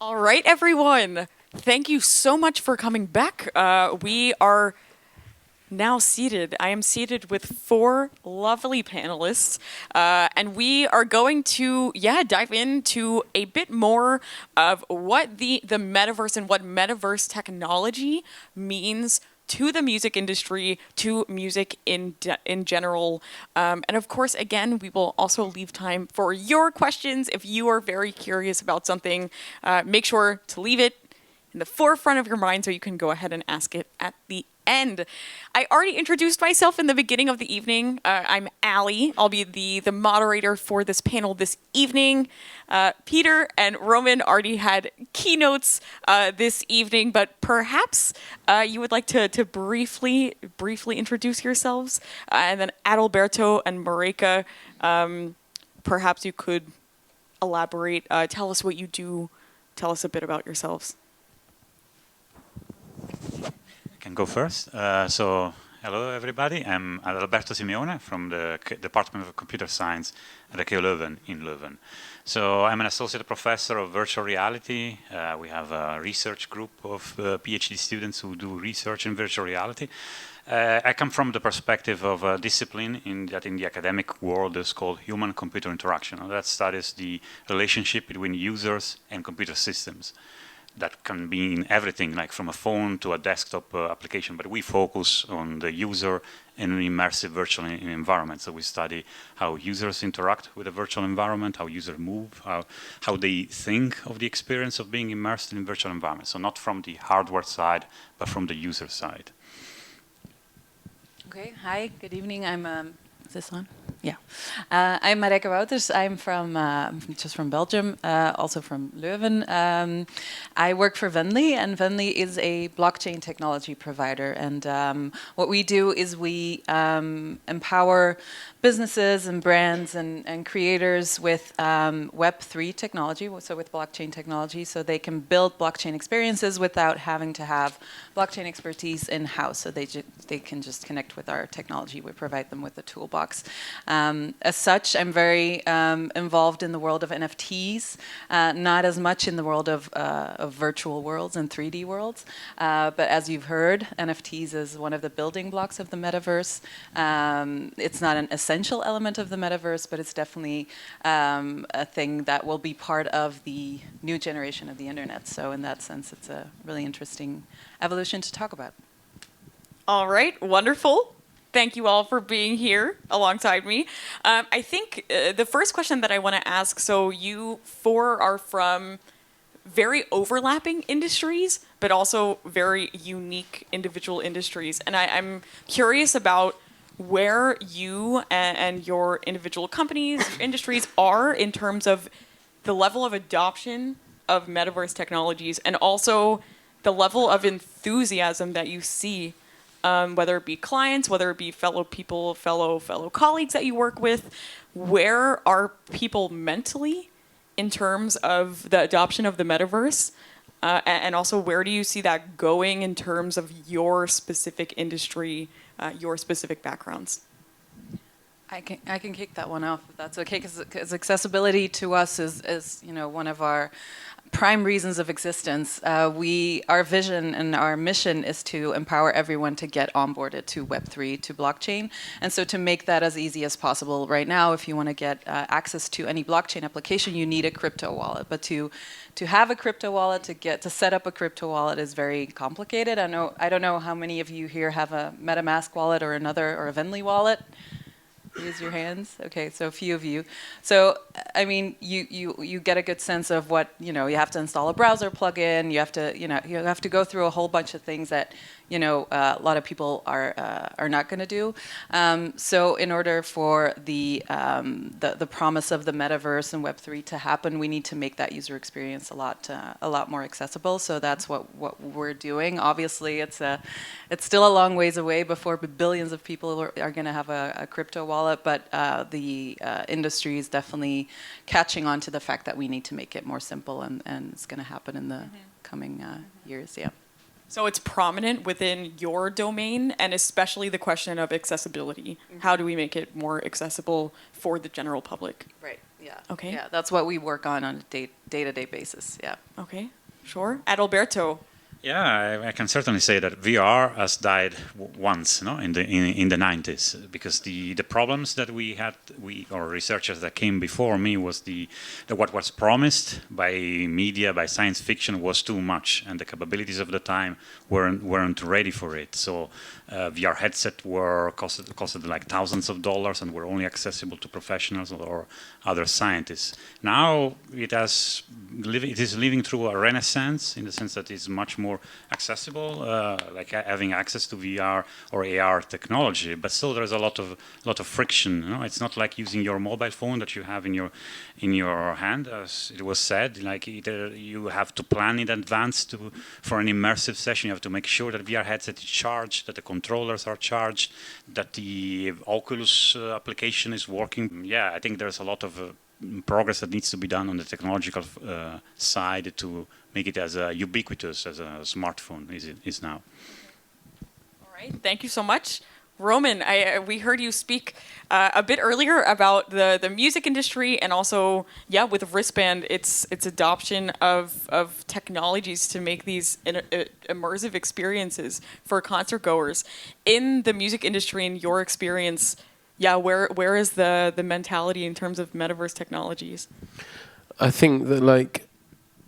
All right, everyone. Thank you so much for coming back. We are now seated. I am seated with four lovely panelists, and we are going to, dive into a bit more of what the metaverse and what metaverse technology means to the music industry, to music in general. And of course, again, we will also leave time for your questions. If you are very curious about something, make sure to leave it in the forefront of your mind so you can go ahead and ask it at the end. I already introduced myself in the beginning of the evening. I'm Allie. I'll be the moderator for this panel this evening. Peter and Roman already had keynotes this evening, but perhaps you would like to briefly introduce yourselves. And then Adalberto and Marika, perhaps you could elaborate, tell us what you do, tell us a bit about yourselves. I can go first. Hello everybody. I'm Adalberto Simeone from the Department of Computer Science at the KU Leuven in Leuven. So I'm an associate professor of virtual reality. We have a research group of PhD students who do research in virtual reality. I come from the perspective of a discipline that in the academic world is called human-computer interaction. That studies the relationship between users and computer systems. That can be in everything, like from a phone to a desktop application, but we focus on the user in an immersive virtual environment. So we study how users interact with a virtual environment, how users move, how they think of the experience of being immersed in virtual environments. So not from the hardware side, but from the user side. Okay, hi, good evening. Is this on? Yeah. I'm Marika Wouters. I'm just from Belgium, also from Leuven. I work for Venly, and Venly is a blockchain technology provider. And what we do is we empower businesses and brands and creators with Web3 technology, so with blockchain technology, so they can build blockchain experiences without having to have blockchain expertise in-house. So they can just connect with our technology. We provide them with a toolbox. As such, I'm very involved in the world of NFTs, not as much in the world of virtual worlds and 3D worlds. But as you've heard, NFTs is one of the building blocks of the metaverse. It's not an essential element of the metaverse, but it's definitely a thing that will be part of the new generation of the internet. So in that sense, it's a really interesting evolution to talk about. All right, wonderful. Thank you all for being here alongside me. I think the first question that I want to ask, so you four are from very overlapping industries, but also very unique individual industries. And I'm curious about where you and your individual companies, industries are in terms of the level of adoption of metaverse technologies and also the level of enthusiasm that you see, whether it be clients, whether it be fellow people, fellow colleagues that you work with. Where are people mentally in terms of the adoption of the metaverse? And also, where do you see that going in terms of your specific industry, your specific backgrounds? I can kick that one off if that's okay, because accessibility to us is one of our prime reasons of existence. Our vision and our mission is to empower everyone to get onboarded to Web3, to blockchain. And so to make that as easy as possible right now, if you want to get access to any blockchain application, you need a crypto wallet. But to have a crypto wallet, to set up a crypto wallet is very complicated. I don't know how many of you here have a MetaMask wallet or a Venly wallet. Raise your hands. Okay, so a few of you. So, I mean, you get a good sense of what, you have to install a browser plugin, you have to go through a whole bunch of things that, a lot of people are not going to do. So in order for the promise of the metaverse and Web3 to happen, we need to make that user experience a lot more accessible. So that's what we're doing. Obviously, it's still a long ways away before billions of people are going to have a crypto wallet, but the industry is definitely catching on to the fact that we need to make it more simple, and it's going to happen in the coming years. Yeah. So it's prominent within your domain, and especially the question of accessibility. How do we make it more accessible for the general public? Right. Yeah. Okay. Yeah, that's what we work on a day-to-day basis. Yeah. Okay, sure. Adalberto. Yeah, I can certainly say that VR has died once, no, in the 90s, because the problems that we had, or researchers that came before me, was that what was promised by media, by science fiction, was too much, and the capabilities of the time weren't ready for it. So VR headset costed like thousands of dollars and were only accessible to professionals or other scientists. Now it is living through a renaissance, in the sense that it's much more accessible, like having access to VR or AR technology. But still, there's a lot of friction. You know? It's not like using your mobile phone that you have in your hand, as it was said. Like you have to plan in advance for an immersive session. You have to make sure that VR headset is charged, that the controllers are charged, that the Oculus application is working. Yeah, I think there's a lot of progress that needs to be done on the technological side to make it as ubiquitous as a smartphone is now. All right, thank you so much. Roman, we heard you speak a bit earlier about the music industry, and also, yeah, with wristband, its adoption of technologies to make these immersive experiences for concert goers. In the music industry, in your experience, yeah, where is the mentality in terms of metaverse technologies? I think that, like,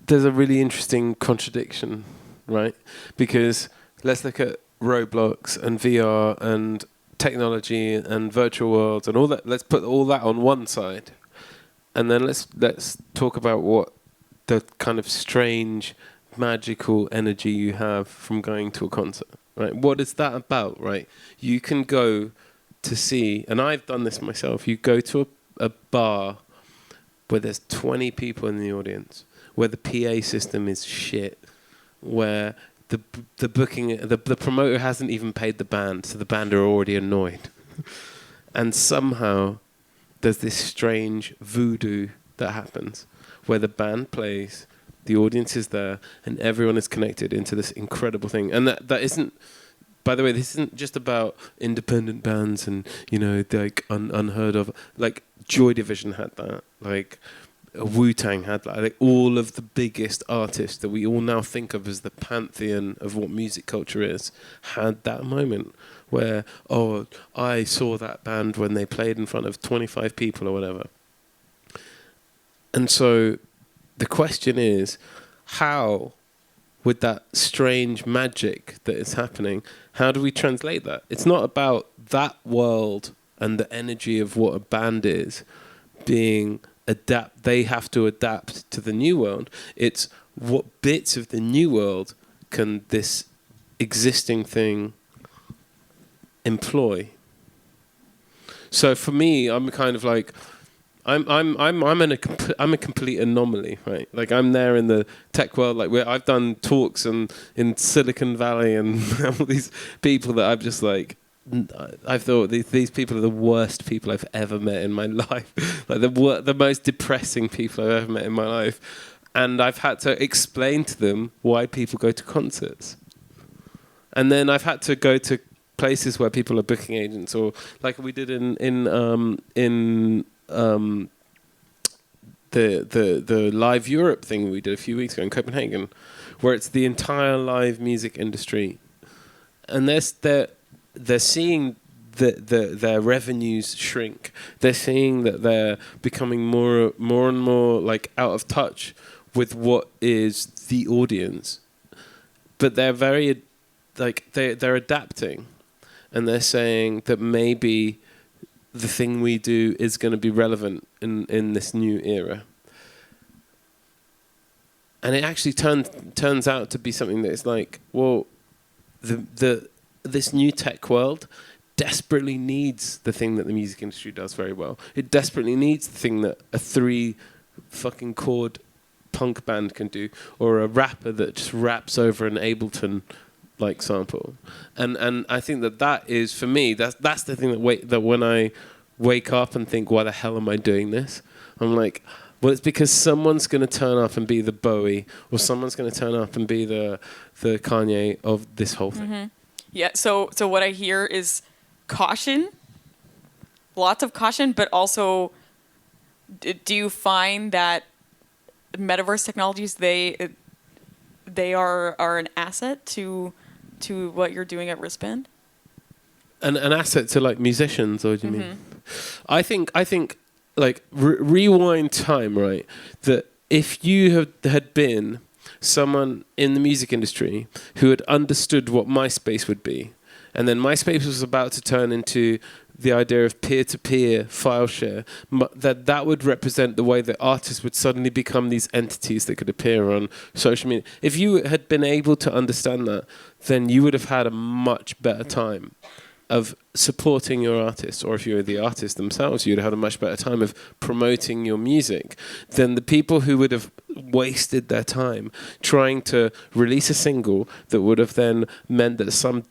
there's a really interesting contradiction, right? Because let's look at Roblox and VR and technology and virtual worlds and all that. Let's put all that on one side, and then let's talk about what the kind of strange, magical energy you have from going to a concert, right? What is that about, right? You can go to see, and I've done this myself, you go to a bar where there's 20 people in the audience, where the PA system is shit, where the promoter hasn't even paid the band, so the band are already annoyed. And somehow there's this strange voodoo that happens, where the band plays, the audience is there, and everyone is connected into this incredible thing. And that isn't, by the way, this isn't just about independent bands and, you know, like unheard of. Like Joy Division had that. Like Wu-Tang had that. Like all of the biggest artists that we all now think of as the pantheon of what music culture is had that moment where, oh, I saw that band when they played in front of 25 people or whatever. And so the question is, how, with that strange magic that is happening, how do we translate that? It's not about that world and the energy of what a band is being they have to adapt to the new world. It's what bits of the new world can this existing thing employ. So for me, I'm kind of like, I'm a complete anomaly, right? Like I'm there in the tech world, like where I've done talks and in Silicon Valley and all these people that I've just like, I've thought these people are the worst people I've ever met in my life, like the most depressing people I've ever met in my life, and I've had to explain to them why people go to concerts, and then I've had to go to places where people are booking agents, or like we did in the Live Europe thing we did a few weeks ago in Copenhagen, where it's the entire live music industry, and they're seeing their revenues shrink. They're seeing that they're becoming more and more like out of touch with what is the audience. But they're very they're adapting, and they're saying that maybe the thing we do is going to be relevant in this new era. And it actually turns out to be something that is like, well, this new tech world desperately needs the thing that the music industry does very well. It desperately needs the thing that a 3 fucking chord punk band can do, or a rapper that just raps over an Ableton like sample. And I think that is, for me, that's the thing that when I wake up and think, why the hell am I doing this? I'm like, well, it's because someone's going to turn up and be the Bowie, or someone's going to turn up and be the Kanye of this whole thing. Mm-hmm. Yeah, so what I hear is caution, lots of caution, but also do you find that metaverse technologies they are an asset to what you're doing at Wristband? An asset to like musicians, or do you mean? I think like rewind time, right? That if you had been someone in the music industry who had understood what MySpace would be, and then MySpace was about to turn into the idea of peer-to-peer file share, that would represent the way that artists would suddenly become these entities that could appear on social media. If you had been able to understand that, then you would have had a much better time of supporting your artists, or if you were the artist themselves, you'd have had a much better time of promoting your music than the people who would have wasted their time trying to release a single that would have then meant that some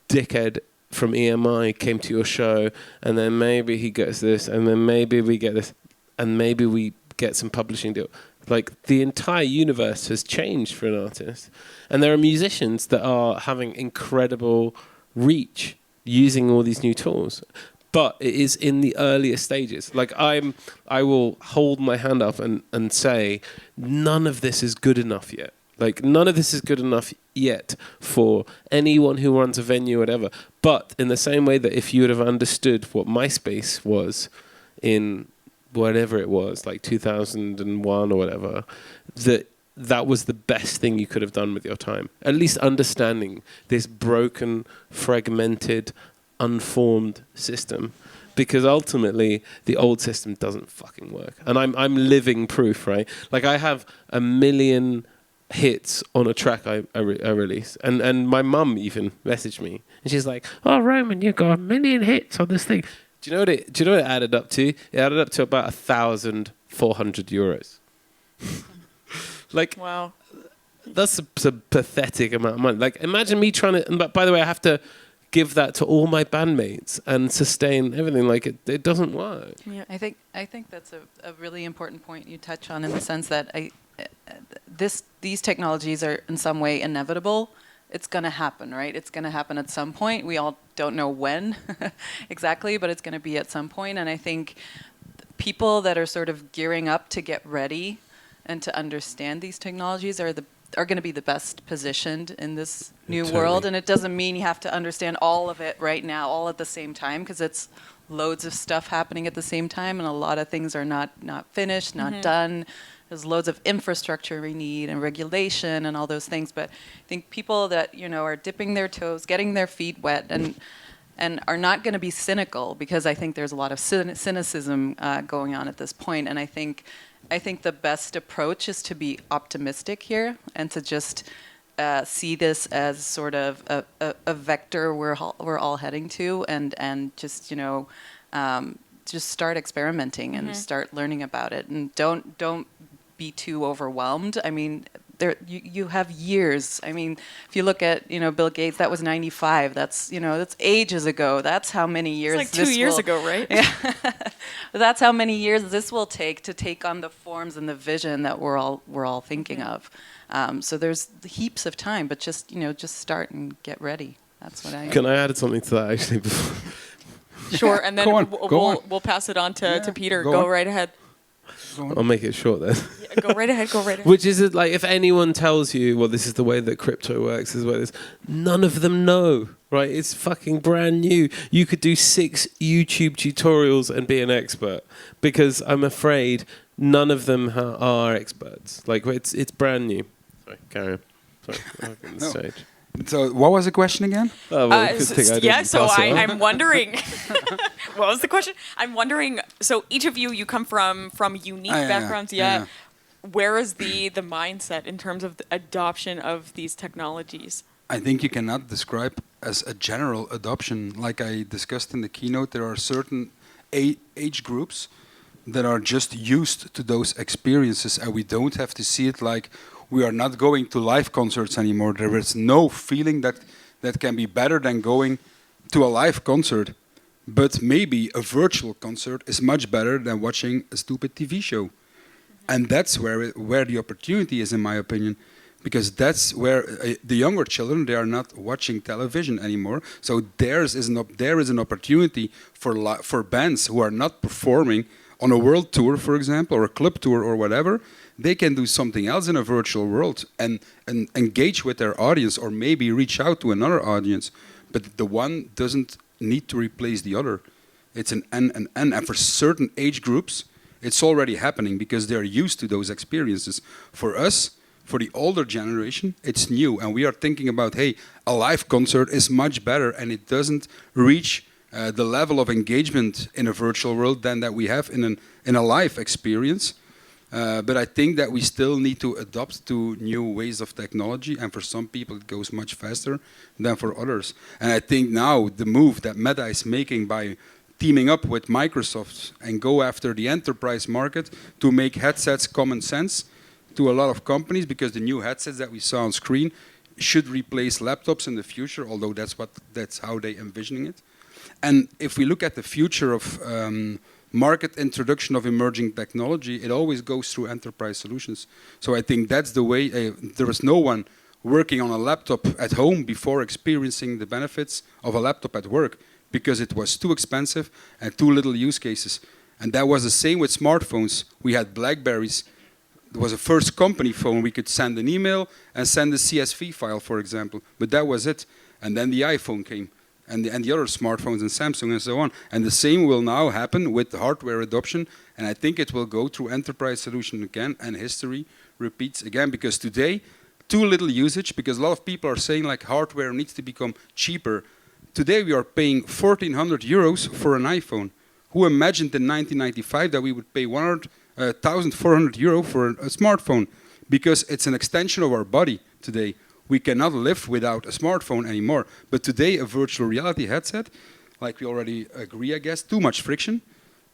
dickhead from EMI came to your show, and then maybe he gets this, and then maybe we get this, and maybe we get some publishing deal. Like, the entire universe has changed for an artist. And there are musicians that are having incredible reach using all these new tools. But it is in the earlier stages. Like, I will hold my hand up and say, none of this is good enough yet. Like, none of this is good enough yet for anyone who runs a venue or whatever. But in the same way that if you would have understood what MySpace was in whatever it was, like 2001 or whatever, that was the best thing you could have done with your time. At least understanding this broken, fragmented, unformed system. Because ultimately, the old system doesn't fucking work. And I'm living proof, right? Like, I have 1 million hits on a track I released, and my mum even messaged me, and she's like, "Oh, Roman, you got 1 million hits on this thing." Do you know what it added up to? It added up to about €1,400. Like, wow, that's a pathetic amount of money. Like, imagine me trying to. And by the way, I have to give that to all my bandmates and sustain everything. Like, it doesn't work. yeah. I think that's a really important point you touch on, in the sense that these technologies are in some way inevitable. It's going to happen, right? It's going to happen at some point. We all don't know when exactly, but it's going to be at some point. And I think people that are sort of gearing up to get ready and to understand these technologies are going to be the best positioned in this new world. And it doesn't mean you have to understand all of it right now, all at the same time, because it's loads of stuff happening at the same time, and a lot of things are not finished, not done. There's loads of infrastructure we need, and regulation, and all those things. But I think people that are dipping their toes, getting their feet wet, and are not going to be cynical, because I think there's a lot of cynicism going on at this point. And I think the best approach is to be optimistic here, and to just see this as sort of a vector we're all heading to, and just just start experimenting and start learning about it, and don't be too overwhelmed. I mean, you have years. I mean, if you look at Bill Gates, that was 95. That's that's ages ago. That's how many years. It's like 2 years ago, right? Yeah. That's how many years this will take to take on the forms and the vision that we're all thinking of. So there's heaps of time, but just start and get ready. That's what I. Can I add something to that actually? Before? Sure, and then Go we'll pass it on to Peter. go Go on. right ahead. I'll make it short then. Yeah, go right ahead. Go right ahead. Which is it, like, if anyone tells you, well, this is the way that crypto works, this is the way this, none of them know, right? It's fucking brand new. You could do 6 YouTube tutorials and be an expert, because I'm afraid none of them are experts. Like, it's brand new. Sorry, carry on. Sorry, I'm on the No. stage. So what was the question again? Oh, well, good thing I didn't so pass it on. I'm wondering. What was the question? I'm wondering. So each of you come from unique backgrounds. Yeah. Where is the mindset in terms of the adoption of these technologies? I think you cannot describe as a general adoption. Like I discussed in the keynote, there are certain age groups that are just used to those experiences, and we don't have to see it like we are not going to live concerts anymore. There is no feeling that can be better than going to a live concert. But maybe a virtual concert is much better than watching a stupid TV show. And that's where the opportunity is, in my opinion. Because that's where the younger children, they are not watching television anymore. So there is an opportunity for bands who are not performing on a world tour, for example, or a club tour or whatever, they can do something else in a virtual world and engage with their audience, or maybe reach out to another audience. But the one doesn't need to replace the other. It's an and. And for certain age groups, it's already happening because they're used to those experiences. For us, for the older generation, it's new. And we are thinking about, hey, a live concert is much better, and it doesn't reach the level of engagement in a virtual world than that we have in a live experience. But I think that we still need to adapt to new ways of technology, and for some people it goes much faster than for others. And I think now the move that Meta is making by teaming up with Microsoft and go after the enterprise market to make headsets common sense to a lot of companies, because the new headsets that we saw on screen should replace laptops in the future, although that's how they envisioning it. And if we look at the future of market introduction of emerging technology, it always goes through enterprise solutions. So I think that's the way. There was no one working on a laptop at home before experiencing the benefits of a laptop at work, because it was too expensive and too little use cases. And that was the same with smartphones. We had Blackberries. It was a first company phone. We could send an email and send a CSV file, for example. But that was it. And then the iPhone came, and the other smartphones, and Samsung, and so on. And the same will now happen with the hardware adoption. And I think it will go through enterprise solution again, and history repeats again. Because today, too little usage, because a lot of people are saying like hardware needs to become cheaper. Today we are paying 1,400 euros for an iPhone. Who imagined in 1995 that we would pay 1,400 euro for a smartphone? Because it's an extension of our body today. We cannot live without a smartphone anymore. But today a virtual reality headset, like we already agree, I guess, too much friction.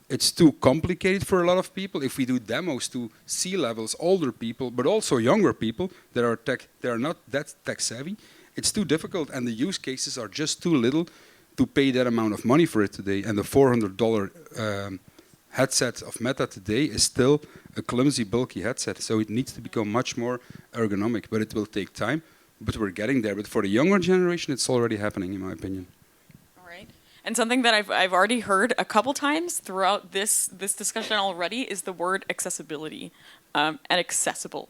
It's too complicated for a lot of people. If we do demos to C-levels, older people, but also younger people that are not that tech savvy, it's too difficult, and the use cases are just too little to pay that amount of money for it today. And the $400 headset of Meta today is still a clumsy, bulky headset. So it needs to become much more ergonomic, but it will take time. But we're getting there. But for the younger generation, it's already happening, in my opinion. All right. And something that I've already heard a couple times throughout this discussion already is the word accessibility and accessible.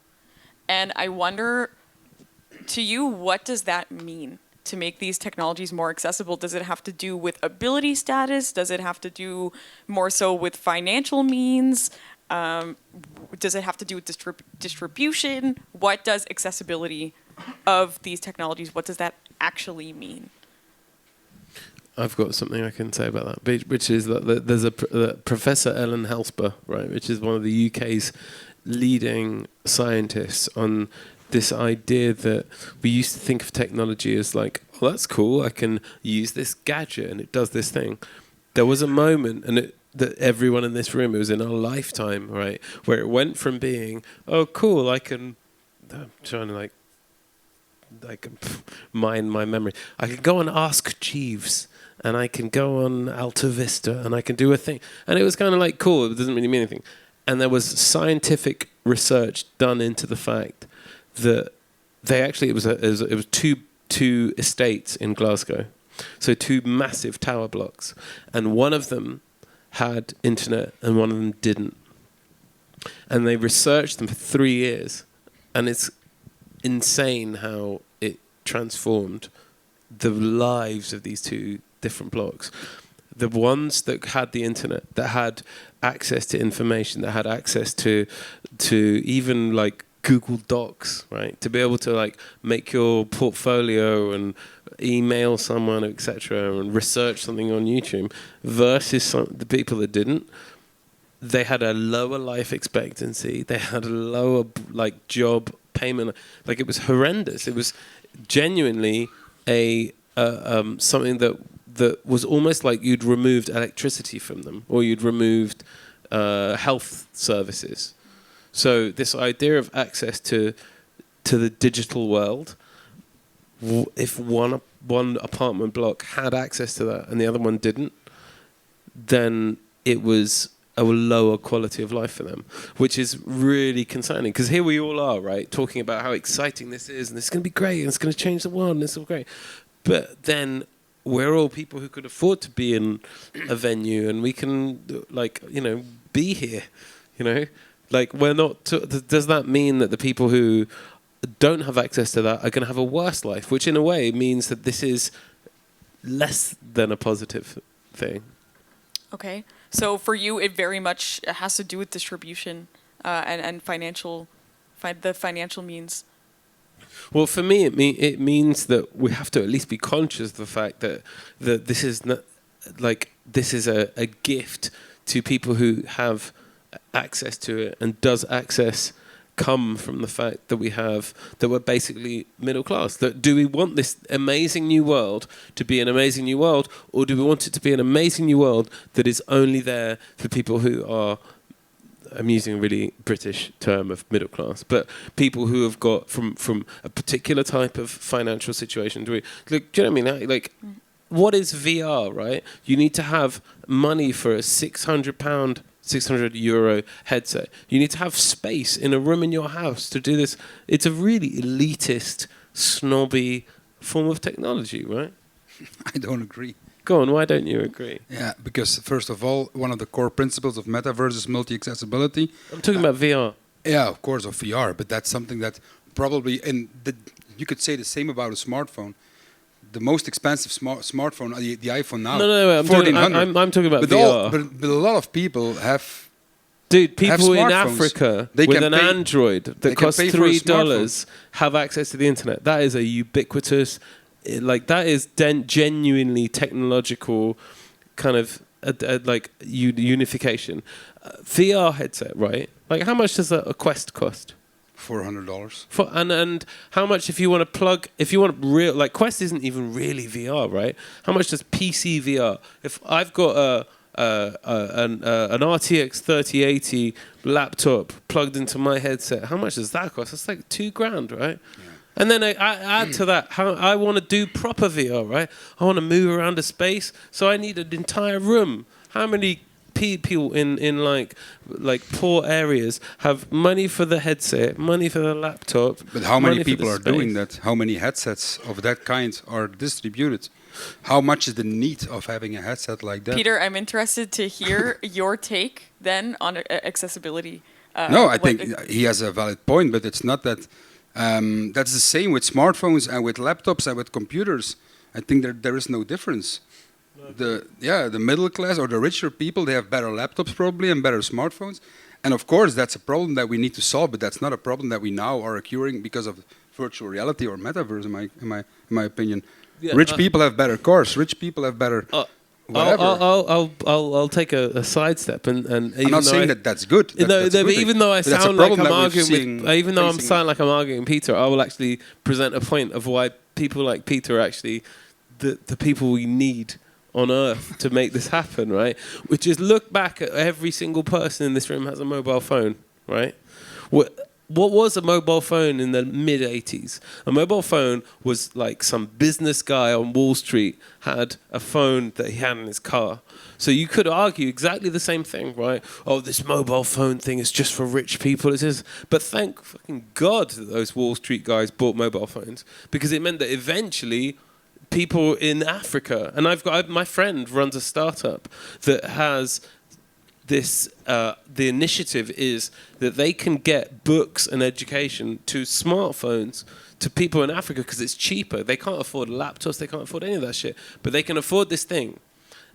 And I wonder, to you, what does that mean to make these technologies more accessible? Does it have to do with ability status? Does it have to do more so with financial means? Does it have to do with distribution? What does accessibility of these technologies, what does that actually mean? I've got something I can say about that, which is that there's a Professor Ellen Helsper, right, which is one of the UK's leading scientists on this idea that we used to think of technology as like, oh, that's cool, I can use this gadget and it does this thing. There was a moment, and that everyone in this room, it was in our lifetime, right, where it went from being, oh, cool, I can, I'm trying to mine my memory. I can go and Ask Jeeves, and I can go on Alta Vista, and I can do a thing. And it was kind of like, cool, it doesn't really mean anything. And there was scientific research done into the fact that they actually, it was two estates in Glasgow. So two massive tower blocks. And one of them had internet and one of them didn't. And they researched them for 3 years. And it's insane how it transformed the lives of these two different blocks. The ones that had the internet, that had access to information, that had access to even like Google Docs, right? To be able to like make your portfolio and email someone, etc., and research something on YouTube, versus the people that didn't. They had a lower life expectancy. They had a lower like job payment. Like it was horrendous. It was genuinely a something that was almost like you'd removed electricity from them, or you'd removed health services. So this idea of access to the digital world, if one apartment block had access to that and the other one didn't, then it was a lower quality of life for them, which is really concerning. Because here we all are, right, talking about how exciting this is, and this is going to be great, and it's going to change the world, and this is great. But then we're all people who could afford to be in a venue, and we can like be here. Like we're not. Does that mean that the people who don't have access to that are going to have a worse life? Which in a way means that this is less than a positive thing. Okay. So for you, it very much has to do with distribution and the financial means. Well, for me, it means that we have to at least be conscious of the fact that this is not like this is a gift to people who have access to it, and does access come from the fact that we're basically middle class? That do we want this amazing new world to be an amazing new world, or do we want it to be an amazing new world that is only there for people who are, I'm using a really British term of middle class, but people who have got from a particular type of financial situation? Do you know what I mean? Like, what is VR, right? You need to have money for a £600 €600 headset. You need to have space in a room in your house to do this. It's a really elitist, snobby form of technology, right? I don't agree. Go on, why don't you agree? Yeah, because first of all, one of the core principles of metaverse is multi-accessibility. I'm talking about VR. Yeah, of course, of VR, but that's something that probably, you could say the same about a smartphone. The most expensive smartphone, the iPhone now, No, I'm talking about VR. But a lot of people have. Dude, people in smartphones. Africa They with can an pay- Android they that can costs pay for a $3 have access to the internet. That is a ubiquitous, that is genuinely technological kind of unification. VR headset, right? Like, how much does a Quest cost? $400. And how much if you want real, like, Quest isn't even really VR, right? How much does PC VR? If I've got an RTX 3080 laptop plugged into my headset, how much does that cost? That's like $2,000, right? Yeah. And then I add to that, how I want to do proper VR, right? I want to move around a space, so I need an entire room. How many people in like poor areas have money for the headset, money for the laptop? But how many people are doing that? How many headsets of that kind are distributed? How much is the need of having a headset like that? Peter, I'm interested to hear your take then on accessibility. No, I think he has a valid point, but it's not that. That's the same with smartphones and with laptops and with computers. I think there is no difference. The middle class or the richer people, they have better laptops probably and better smartphones. And of course, that's a problem that we need to solve, but that's not a problem that we now are curing because of virtual reality or metaverse, in my opinion. Yeah, rich people have better cars. Rich people have better whatever. I'll take a sidestep and I'm not saying that's good. Even though I sound like I'm arguing with Peter, I will actually present a point of why people like Peter are actually the people we need on Earth to make this happen, right? Which is look back at every single person in this room has a mobile phone, right? What was a mobile phone in the mid-'80s? A mobile phone was like some business guy on Wall Street had a phone that he had in his car. So you could argue exactly the same thing, right? Oh, this mobile phone thing is just for rich people. It is. But thank fucking God that those Wall Street guys bought mobile phones, because it meant that eventually people in Africa, and my friend runs a startup that has this, the initiative is that they can get books and education to smartphones to people in Africa because it's cheaper. They can't afford laptops, they can't afford any of that shit, but they can afford this thing.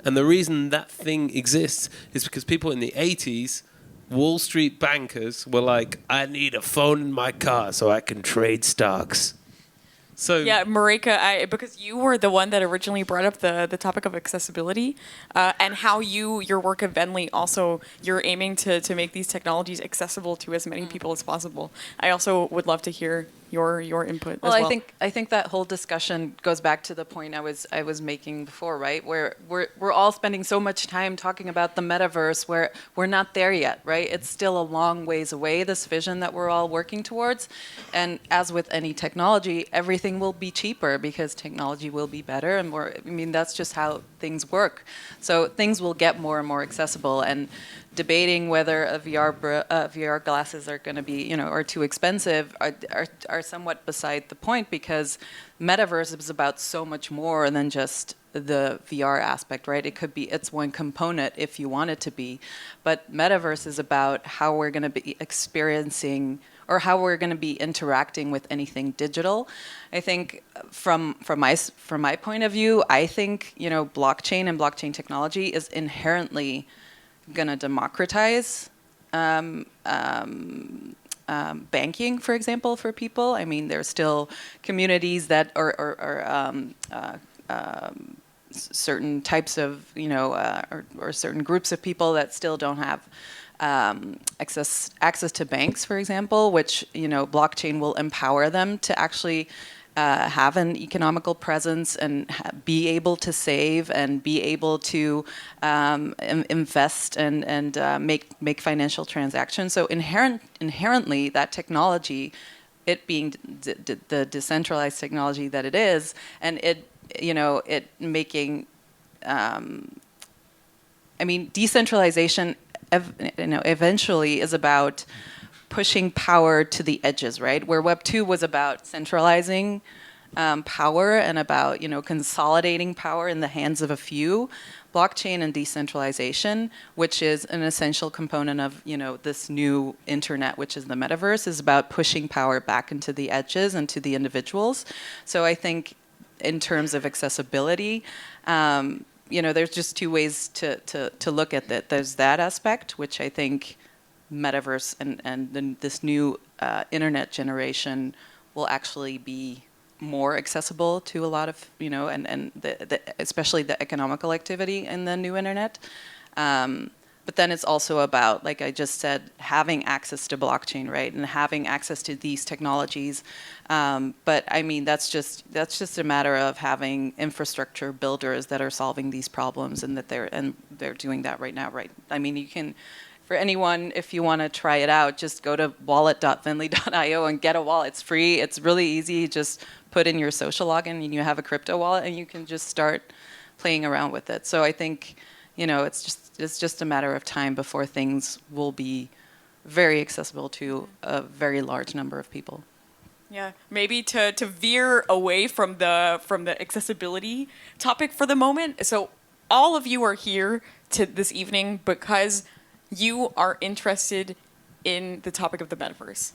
And the reason that thing exists is because people in the 80s, Wall Street bankers were like, I need a phone in my car so I can trade stocks. So yeah, Marika, because you were the one that originally brought up the topic of accessibility and how your work at Venly also, you're aiming to make these technologies accessible to as many people as possible. I also would love to hear your input as well. I think that whole discussion goes back to the point I was making before, right? Where we're all spending so much time talking about the metaverse, where we're not there yet, right? It's still a long ways away, this vision that we're all working towards. And as with any technology, everything will be cheaper because technology will be better, and that's just how things work. So things will get more and more accessible, and debating whether VR glasses are going to be, are too expensive are somewhat beside the point, because metaverse is about so much more than just the VR aspect, right? It's one component if you want it to be, but metaverse is about how we're going to be experiencing, or how we're going to be interacting with anything digital. I think from my point of view, I think, blockchain and blockchain technology is inherently going to democratize banking, for example, for people. I mean, there's still communities that certain types of, or certain groups of people that still don't have access to banks, for example, which, blockchain will empower them to actually have an economical presence and be able to save and be able to invest and make financial transactions. So inherently, that technology, it being the decentralized technology that it is, and it making, decentralization, eventually is about pushing power to the edges, right? Where Web 2 was about centralizing power and about, consolidating power in the hands of a few. Blockchain and decentralization, which is an essential component of, this new internet, which is the metaverse, is about pushing power back into the edges and to the individuals. So I think in terms of accessibility, there's just two ways to look at it. There's that aspect, which I think metaverse and then this new internet generation will actually be more accessible to a lot of, and especially the economical activity in the new internet. But then it's also about, like I just said, having access to blockchain, right, and having access to these technologies. But I mean, that's just a matter of having infrastructure builders that are solving these problems, and they're doing that right now, right? I mean, you can. For anyone, if you want to try it out, just go to wallet.venly.io and get a wallet. It's free. It's really easy. You just put in your social login and you have a crypto wallet, and you can just start playing around with it. So I think, it's just a matter of time before things will be very accessible to a very large number of people. Yeah, maybe to veer away from the accessibility topic for the moment. So all of you are here this evening because you are interested in the topic of the metaverse,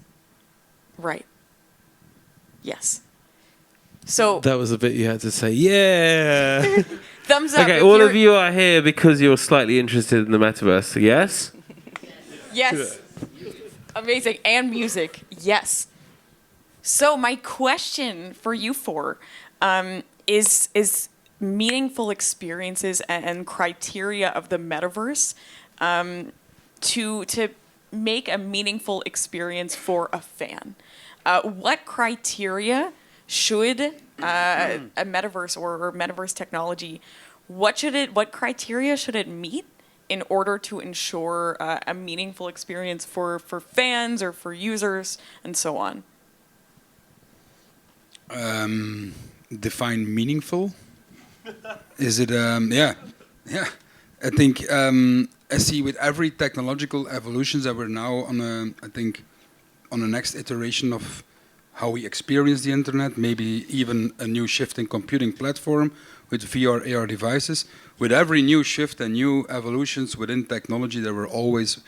right? Yes. So that was a bit you had to say. Yeah. Thumbs up. Okay, all of you are here because you're slightly interested in the metaverse. Yes. Yes. Amazing. And music. Yes. So my question for you four is meaningful experiences and criteria of the metaverse. To make a meaningful experience for a fan. What criteria should a metaverse or metaverse technology, what criteria should it meet in order to ensure a meaningful experience for fans or for users and so on? Define meaningful? Is it, yeah. I think I see with every technological evolutions that we're now on the next iteration of how we experience the internet, maybe even a new shift in computing platform with VR, AR devices. With every new shift and new evolutions within technology, there always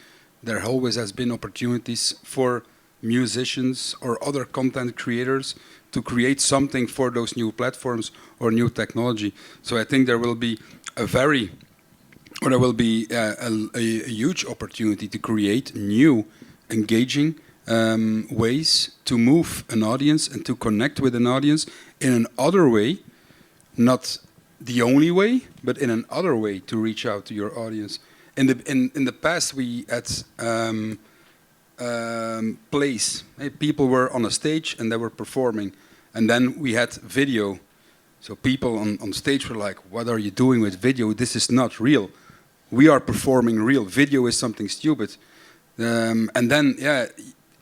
has been opportunities for musicians or other content creators to create something for those new platforms or new technology. So I think there will be a huge opportunity to create new, engaging ways to move an audience and to connect with an audience in an other way, not the only way, but in an other way to reach out to your audience. In the past, we had plays. People were on a stage and they were performing, and then we had video. So people on stage were like, "What are you doing with video? This is not real. We are performing real. Video is something stupid." And then,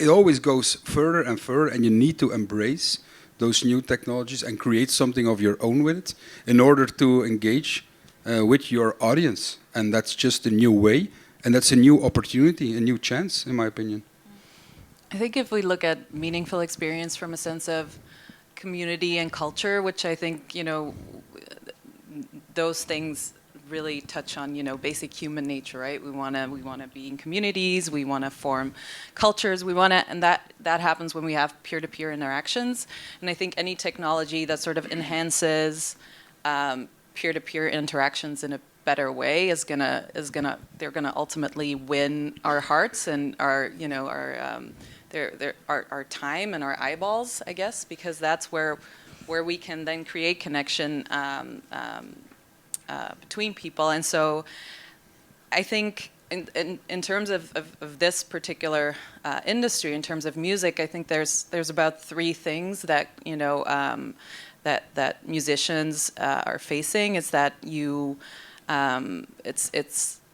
it always goes further and further, and you need to embrace those new technologies and create something of your own with it in order to engage with your audience, and that's just a new way, and that's a new opportunity, a new chance, in my opinion. I think if we look at meaningful experience from a sense of community and culture, which I think, you know, those things really touch on, you know, basic human nature, right? We want to be in communities, we want to form cultures, and that happens when we have peer-to-peer interactions. And I think any technology that sort of enhances peer-to-peer interactions in a better way they're gonna ultimately win our hearts and our, you know, our time and our eyeballs, I guess, because that's where we can then create connection between people. And so I think in terms of this particular industry, in terms of music, I think there's about three things that, you know, that musicians are facing. Is that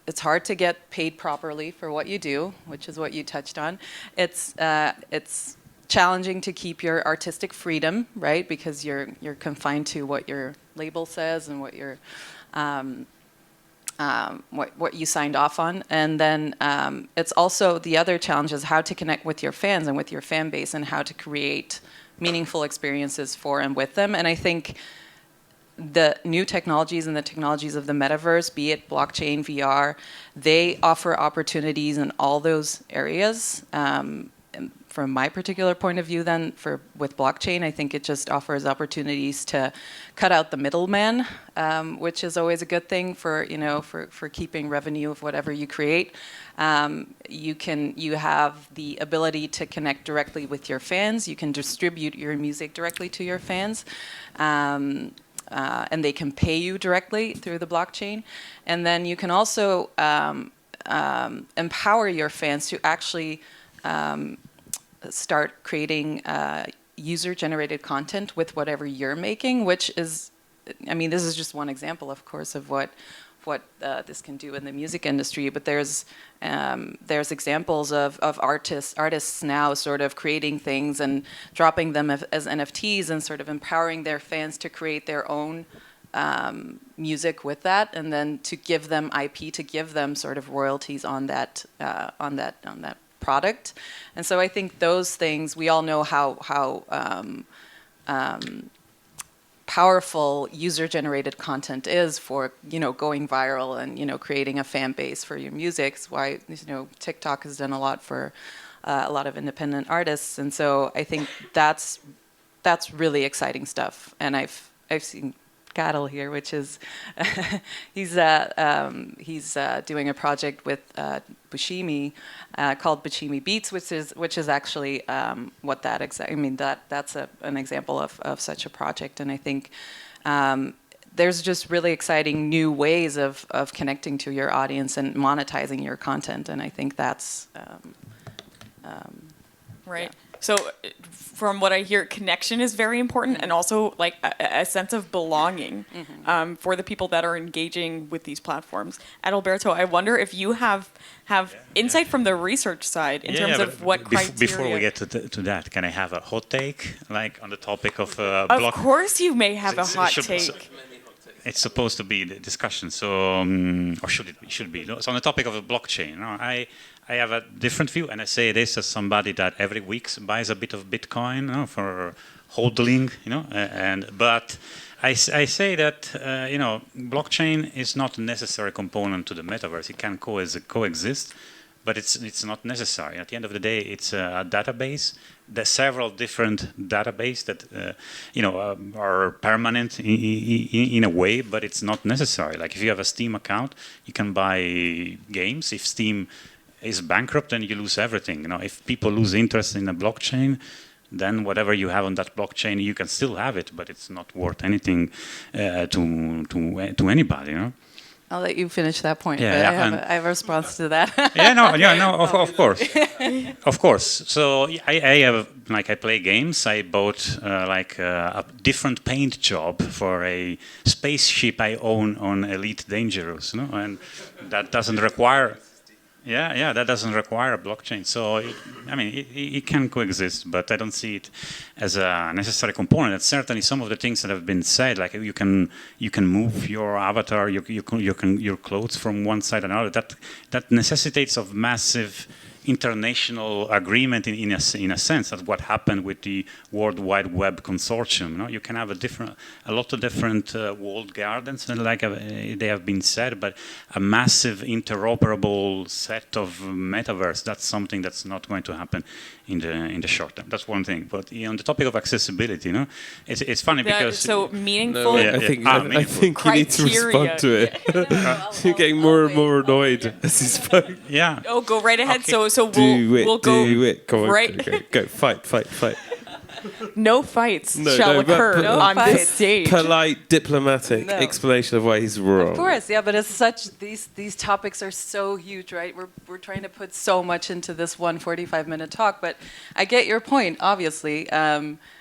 it's hard to get paid properly for what you do, which is what you touched on. It's challenging to keep your artistic freedom, right? Because you're confined to what your label says and what your what you signed off on. And then it's also the other challenge is how to connect with your fans and with your fan base and how to create meaningful experiences for and with them. And I think the new technologies and the technologies of the metaverse, be it blockchain, VR, they offer opportunities in all those areas. And from my particular point of view, then, with blockchain, I think it just offers opportunities to cut out the middleman, which is always a good thing for, you know, for keeping revenue of whatever you create. You have the ability to connect directly with your fans. You can distribute your music directly to your fans. And they can pay you directly through the blockchain. And then you can also empower your fans to actually start creating user-generated content with whatever you're making, which is, I mean, this is just one example, of course, of what this can do in the music industry. But there's examples of artists now sort of creating things and dropping them as NFTs and sort of empowering their fans to create their own music with that, and then to give them IP, to give them sort of royalties on that product. And so I think those things, we all know how powerful user-generated content is for, you know, going viral and, you know, creating a fan base for your music. It's why, you know, TikTok has done a lot for a lot of independent artists. And so I think that's really exciting stuff. And I've seen Karel here, which is he's doing a project with Bushimi called Bushimi Beats, which is actually what that exactly. I mean, that's an example of such a project, and I think there's just really exciting new ways of connecting to your audience and monetizing your content, and I think that's right. Yeah. So from what I hear, connection is very important, and also like a sense of belonging for the people that are engaging with these platforms. Adalberto, I wonder if you have insight from the research side in terms of what criteria. Before we get to that, can I have a hot take, like on the topic of Of course, you may have a hot take. It's supposed to be the discussion, so or should it be? Should be. So on the topic of a blockchain, I have a different view, and I say this as somebody that every week buys a bit of Bitcoin for hodling, but I say that blockchain is not a necessary component to the metaverse. It can coexist, but it's not necessary. At the end of the day, it's a database. There's several different databases that are permanent in a way, but it's not necessary. Like if you have a Steam account, you can buy games. If Steam is bankrupt, then you lose everything. If people lose interest in a blockchain, then whatever you have on that blockchain, you can still have it, but it's not worth anything to anybody. I'll let you finish that point. Yeah, but I have a response to that. Of course, of course. So I have, I play games. I bought a different paint job for a spaceship I own on Elite Dangerous, and that doesn't require. Yeah, that doesn't require a blockchain. So, it can coexist, but I don't see it as a necessary component. And certainly, some of the things that have been said, like you can move your avatar, your clothes from one side to another. That necessitates of massive international agreement in a sense. That's what happened with the World Wide Web Consortium. You can have a lot of different walled gardens, and like they have been said, but a massive interoperable set of metaverse. That's something that's not going to happen in the short term. That's one thing. But on the topic of accessibility, it's funny because so meaningful. No, Yeah, I think you need to respond to it. You're getting more and more annoyed as he spoke. yeah. Oh, go right ahead. Okay. So we'll go Do it. Come on, right. go. Fight. No fights No, shall no, but- occur but- on fights. this stage. Polite, diplomatic No. explanation of why he's wrong. Of course, yeah, but as such, these topics are so huge, right? We're trying to put so much into this 145-minute talk, but I get your point, obviously.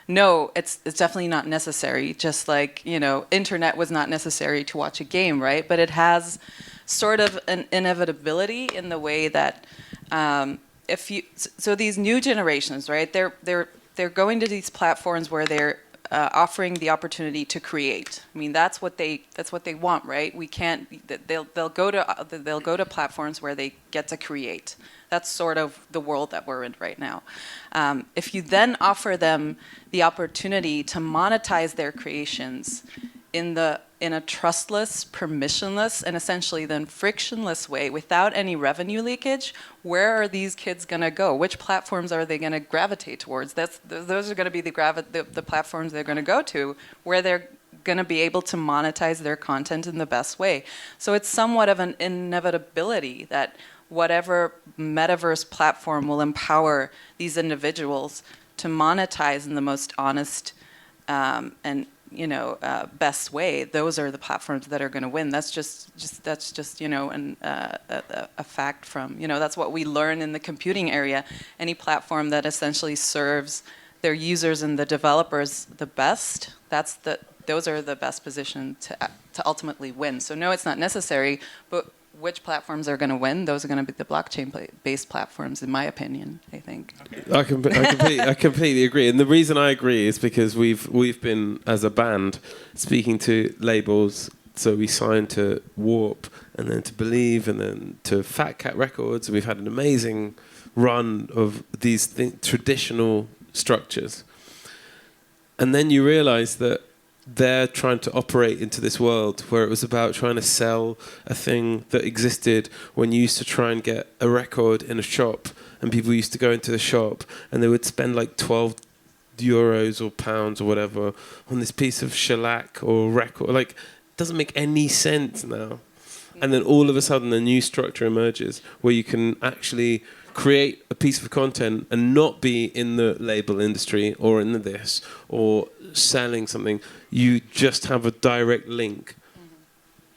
No, it's definitely not necessary, just like, internet was not necessary to watch a game, right? But it has sort of an inevitability in the way that so these new generations, right? They're going to these platforms where they're offering the opportunity to create. I mean, that's what they want, right? We can't. They'll go to platforms where they get to create. That's sort of the world that we're in right now. If you then offer them the opportunity to monetize their creations in a trustless, permissionless, and essentially then frictionless way without any revenue leakage, where are these kids going to go? Which platforms are they going to gravitate towards? Those are going to be the platforms they're going to go to, where they're going to be able to monetize their content in the best way. So it's somewhat of an inevitability that whatever metaverse platform will empower these individuals to monetize in the most honest and best way, those are the platforms that are going to win. That's just a fact from, that's what we learn in the computing area. Any platform that essentially serves their users and the developers the best, those are the best positioned to ultimately win. So no, it's not necessary, but which platforms are going to win? Those are going to be the blockchain-based platforms, in my opinion, I think. I completely agree, and the reason I agree is because we've been, as a band, speaking to labels. So we signed to Warp, and then to Believe, and then to Fat Cat Records, and we've had an amazing run of these traditional structures. And then you realise that they're trying to operate into this world where it was about trying to sell a thing that existed when you used to try and get a record in a shop, and people used to go into the shop and they would spend like 12 euros or pounds or whatever on this piece of shellac or record. Like, it doesn't make any sense now. And then all of a sudden a new structure emerges where you can actually create a piece of content and not be in the label industry or in this or selling something. You just have a direct link.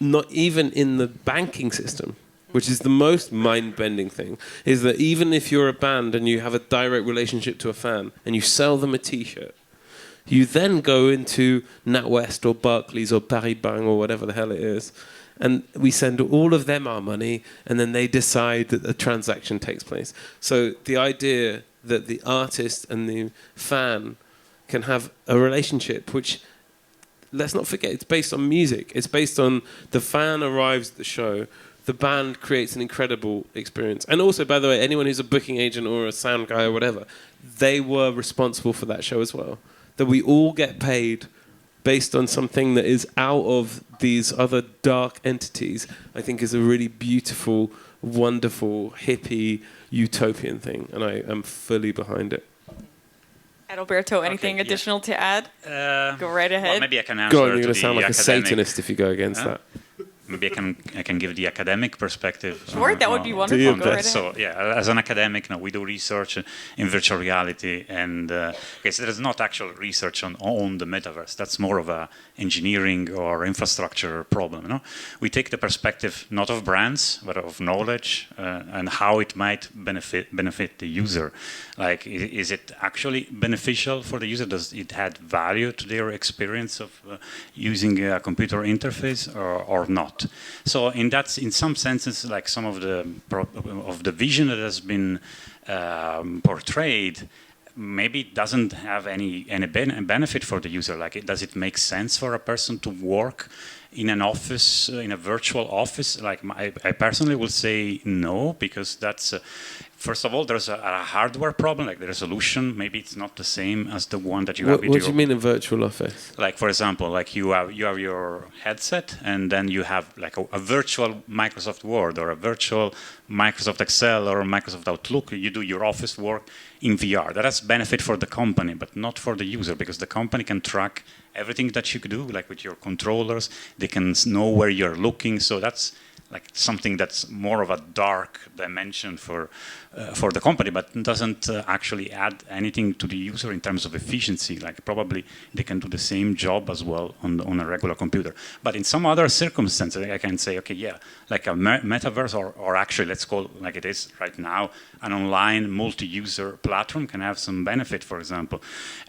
Not even in the banking system, which is the most mind-bending thing, is that even if you're a band and you have a direct relationship to a fan and you sell them a T-shirt, you then go into NatWest or Barclays or Paris Bank or whatever the hell it is, and we send all of them our money, and then they decide that a transaction takes place. So the idea that the artist and the fan can have a relationship, which, let's not forget, it's based on music. It's based on the fan arrives at the show, the band creates an incredible experience. And also, by the way, anyone who's a booking agent or a sound guy or whatever, they were responsible for that show as well. That we all get paid based on something that is out of these other dark entities, I think is a really beautiful, wonderful, hippie, utopian thing. And I am fully behind it. Adalberto, anything additional to add? Go right ahead. Well, maybe I can answer. Go on, you're going to to sound the like a academic. Satanist if you go against that. Maybe I can give the academic perspective. Sure, that would be wonderful. your Go right best. ahead. So yeah, as an academic, we do research in virtual reality, and so there's not actual research on the metaverse. That's more of a engineering or infrastructure problem. We take the perspective not of brands but of knowledge and how it might benefit the user. Like, is it actually beneficial for the user? Does it add value to their experience of using a computer interface or not? not. So in some senses, like some of the vision that has been portrayed, maybe it doesn't have any benefit for the user. Like, does it make sense for a person to work in an office, in a virtual office? Like, I personally will say no, because that's first of all, there's a hardware problem, like the resolution. Maybe it's not the same as the one that you have. What do you mean a virtual office? Like, for example, like you have your headset, and then you have like a virtual Microsoft Word or a virtual Microsoft Excel or Microsoft Outlook. You do your office work in VR. That has benefit for the company, but not for the user, because the company can track everything that you could do, like with your controllers. They can know where you're looking. So that's like something that's more of a dark dimension for the company, but doesn't actually add anything to the user in terms of efficiency. Like, probably they can do the same job as well on a regular computer. But in some other circumstances, I can say, okay, yeah, like a metaverse, or actually, let's call it like it is right now, an online multi-user platform can have some benefit. For example,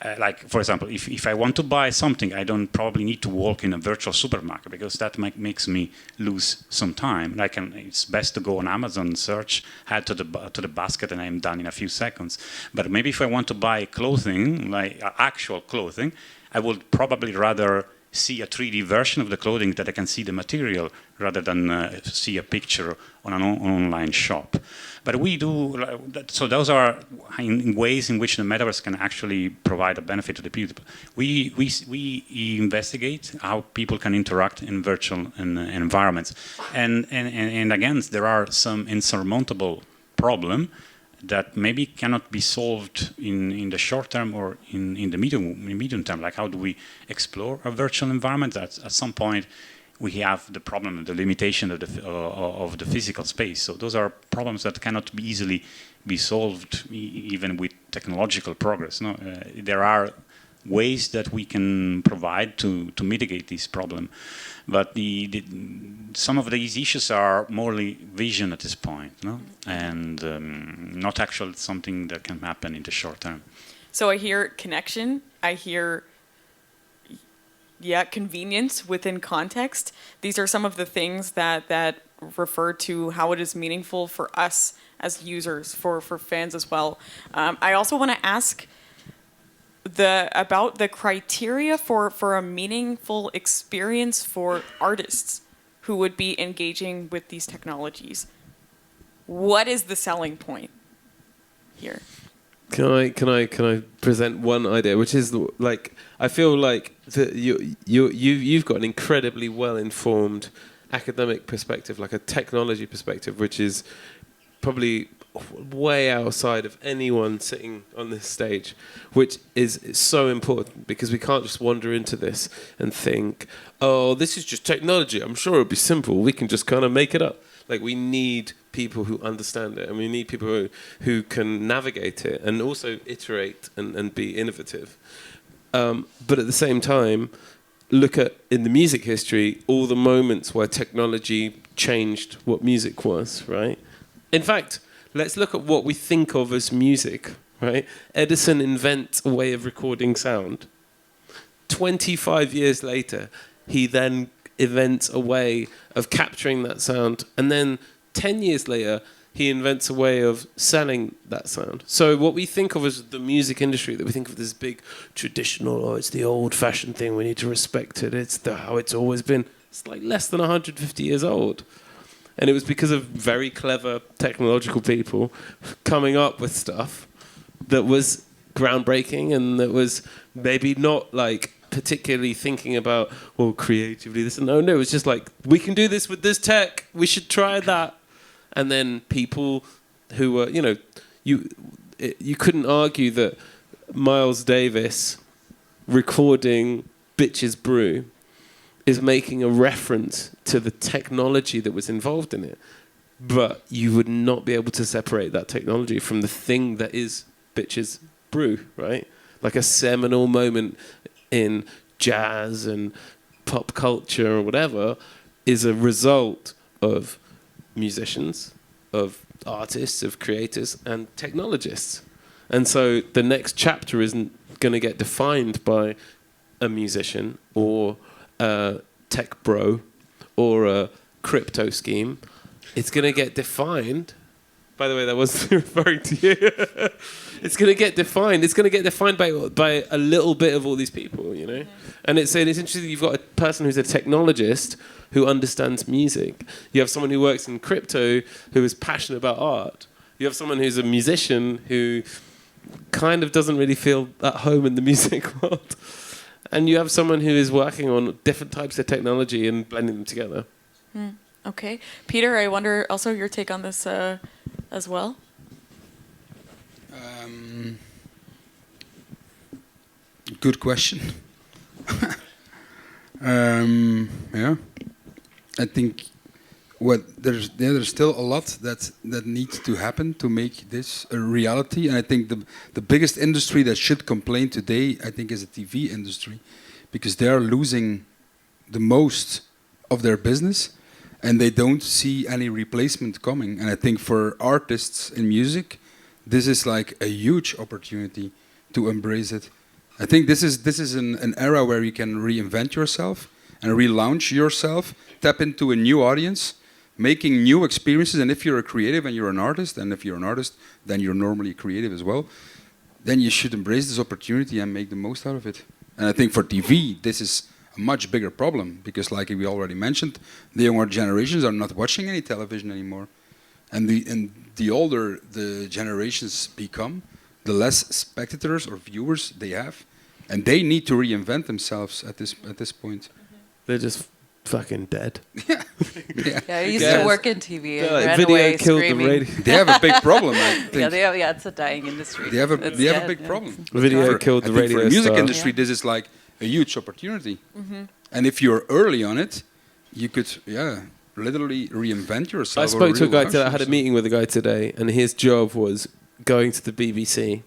if I want to buy something, I don't probably need to walk in a virtual supermarket, because that makes me lose some time. It's best to go on Amazon, search, head to the basket, and I'm done in a few seconds. But maybe if I want to buy clothing, like actual clothing, I would probably rather see a 3D version of the clothing, that I can see the material, rather than see a picture on an online shop. But we do, so those are in ways in which the metaverse can actually provide a benefit to the people. We investigate how people can interact in virtual environments. And again, there are some insurmountable problems that maybe cannot be solved in the short term or in the medium term. Like, how do we explore a virtual environment? At some point, we have the problem, the limitation of the physical space. So those are problems that cannot be easily be solved even with technological progress. No, there are ways that we can provide to mitigate this problem, but some of these issues are morely vision at this point, no? And not actually something that can happen in the short term. So I hear connection, I hear convenience within context. These are some of the things that refer to how it is meaningful for us as users, for fans as well. I also want to ask about the criteria for a meaningful experience for artists who would be engaging with these technologies. What is the selling point here? Can I present one idea, which is like, I feel like you've got an incredibly well-informed academic perspective, like a technology perspective, which is probably way outside of anyone sitting on this stage, which is so important, because we can't just wander into this and think, oh, this is just technology, I'm sure it'll be simple, we can just kind of make it up. Like, we need people who understand it, and we need people who can navigate it and also iterate and be innovative. But at the same time, look at, in the music history, all the moments where technology changed what music was, right? In fact, let's look at what we think of as music, right? Edison invents a way of recording sound. 25 years later, he then invents a way of capturing that sound. And then 10 years later, he invents a way of selling that sound. So what we think of as the music industry, that we think of this big traditional, oh, it's the old-fashioned thing, we need to respect it, it's how it's always been. It's like less than 150 years old. And it was because of very clever technological people coming up with stuff that was groundbreaking, and that was maybe not like particularly thinking about, well, creatively this. No, it was just like, we can do this with this tech, we should try that. And then people who were, you couldn't argue that Miles Davis recording Bitches Brew is making a reference to the technology that was involved in it. But you would not be able to separate that technology from the thing that is Bitches Brew, right? Like a seminal moment in jazz and pop culture or whatever is a result of musicians, of artists, of creators, and technologists. And so the next chapter isn't going to get defined by a musician or a tech bro or a crypto scheme, it's going to get defined. By the way, that wasn't referring to you. It's going to get defined. It's going to get defined by a little bit of all these people, you know. And it's interesting. You've got a person who's a technologist who understands music. You have someone who works in crypto who is passionate about art. You have someone who's a musician who kind of doesn't really feel at home in the music world. And you have someone who is working on different types of technology and blending them together. Okay. Peter, I wonder also your take on this as well. Good question. Yeah, I think there's still a lot that needs to happen to make this a reality. And I think the biggest industry that should complain today, I think, is the TV industry, because they are losing the most of their business, and they don't see any replacement coming. And I think for artists in music, this is like a huge opportunity to embrace it. I think this is an era where you can reinvent yourself and relaunch yourself, tap into a new audience, making new experiences. And if you're a creative and you're an artist, and if you're an artist, then you're normally creative as well, then you should embrace this opportunity and make the most out of it. And I think for TV, this is a much bigger problem, because like we already mentioned, the younger generations are not watching any television anymore. And the older the generations become, the less spectators or viewers they have, and they need to reinvent themselves at this point. They're just fucking dead. Yeah. I used to work in TV and ran video away killed screaming. the radio. They have a big problem, I think. It's a dying industry. They have a It's big dead, problem. Video killed the I think radio for the music star. industry, this is like a huge opportunity. And if you're early on it, you could, literally reinvent yourself. I spoke to a guy relaunch today. I had a yourself. meeting with a guy today, and his job was going to the BBC.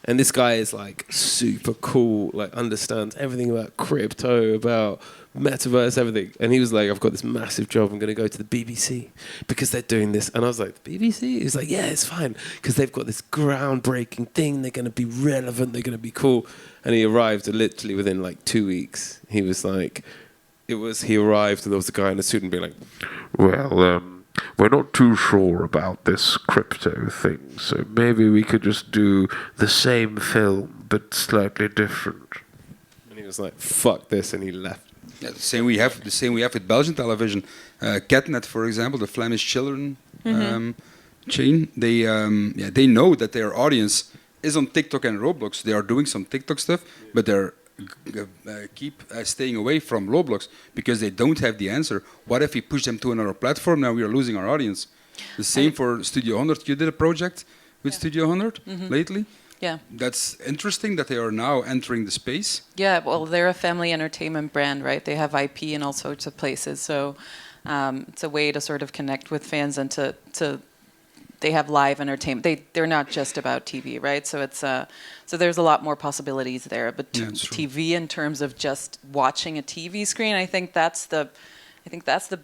And this guy is like super cool, like understands everything about crypto, about metaverse, everything. And he was like, I've got this massive job. I'm going to go to the BBC because they're doing this. And I was like, the BBC? He's like, yeah, it's fine because they've got this groundbreaking thing. They're going to be relevant. They're going to be cool. And he arrived literally within like 2 weeks. He was like, he arrived and there was a guy in a suit and being like, well, we're not too sure about this crypto thing, so maybe we could just do the same film but slightly different. And he was like, "Fuck this," and he left. Yeah, the same we have with Belgian television. Catnet, for example, the Flemish children chain. They know that their audience is on TikTok and Roblox. They are doing some TikTok stuff, but they're keep staying away from Roblox because they don't have the answer. What if we push them to another platform? Now we are losing our audience. The same for Studio 100. You did a project with Studio 100 lately. Yeah. That's interesting that they are now entering the space. Yeah, well, they're a family entertainment brand, right? They have IP in all sorts of places. So it's a way to sort of connect with fans and to they have live entertainment. They're not just about TV, right? So it's so there's a lot more possibilities there. But TV in terms of just watching a TV screen, I think that's the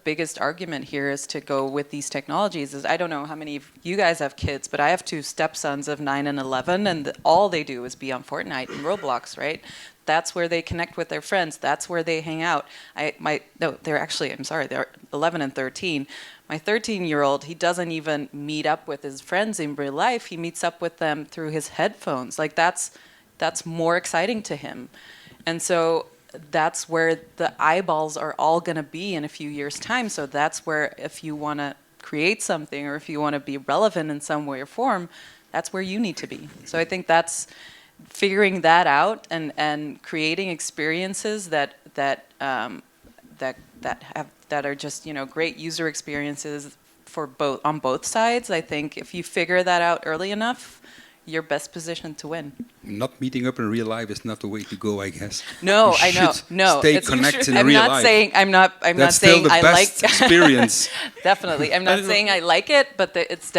biggest argument here is to go with these technologies. Is I don't know how many of you guys have kids, but I have two stepsons of 9 and 11, and all they do is be on Fortnite and Roblox, right? That's where they connect with their friends. That's where they hang out. They're 11 and 13. My 13-year-old, he doesn't even meet up with his friends in real life. He meets up with them through his headphones. Like that's more exciting to him. And so that's where the eyeballs are all going to be in a few years' time. So that's where if you want to create something or if you want to be relevant in some way or form, that's where you need to be. So I think that's figuring that out and creating experiences that are just, great user experiences on both sides. I think if you figure that out early enough, you're best positioned to win. Not meeting up in real life is not the way to go, I guess. No, I know. No, stay connected in I'm real not life. saying I'm not That's saying still the I best like experience. Definitely, I'm not saying I like it, but it's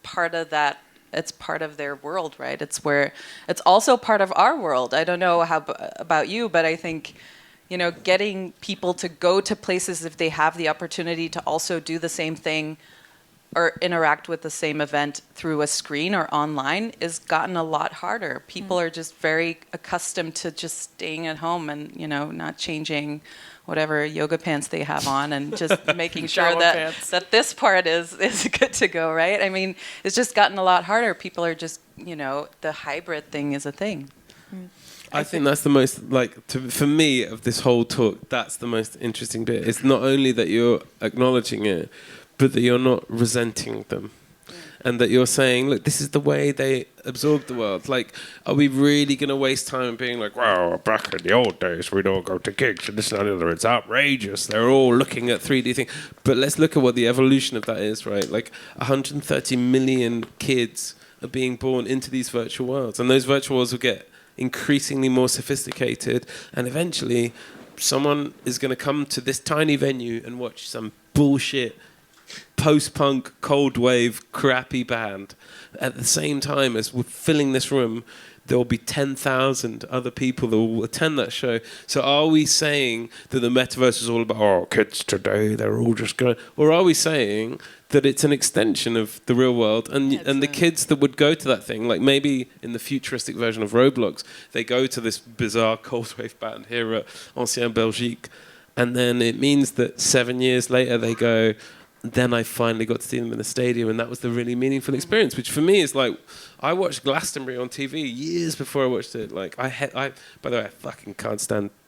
part of that. It's part of their world, right? It's also part of our world. I don't know about you, but I think getting people to go to places if they have the opportunity to also do the same thing or interact with the same event through a screen or online is gotten a lot harder. People are just very accustomed to just staying at home and, you know, not changing whatever yoga pants they have on and just making sure that this part is good to go, right? I mean, it's just gotten a lot harder. People are just, you know, the hybrid thing is a thing. I think that's the most, like, for me, of this whole talk, that's the most interesting bit. It's not only that you're acknowledging it, but that you're not resenting them. And that you're saying, look, this is the way they absorb the world. Like, are we really going to waste time being like, well, back in the old days, we'd all go to gigs and this and that, it's outrageous. They're all looking at 3D things. But let's look at what the evolution of that is, right? Like, 130 million kids are being born into these virtual worlds. And those virtual worlds will get increasingly more sophisticated. And eventually, someone is going to come to this tiny venue and watch some bullshit post-punk, cold wave, crappy band. At the same time as we're filling this room, there will be 10,000 other people that will attend that show. So are we saying that the metaverse is all about, oh, kids today, they're all just going... Or are we saying that it's an extension of the real world and the kids that would go to that thing, like maybe in the futuristic version of Roblox, they go to this bizarre cold wave band here at Ancienne Belgique, and then it means that 7 years later they go... Then I finally got to see them in the stadium, and that was the really meaningful experience, which for me is like, I watched Glastonbury on TV years before I watched it. Like, by the way, I fucking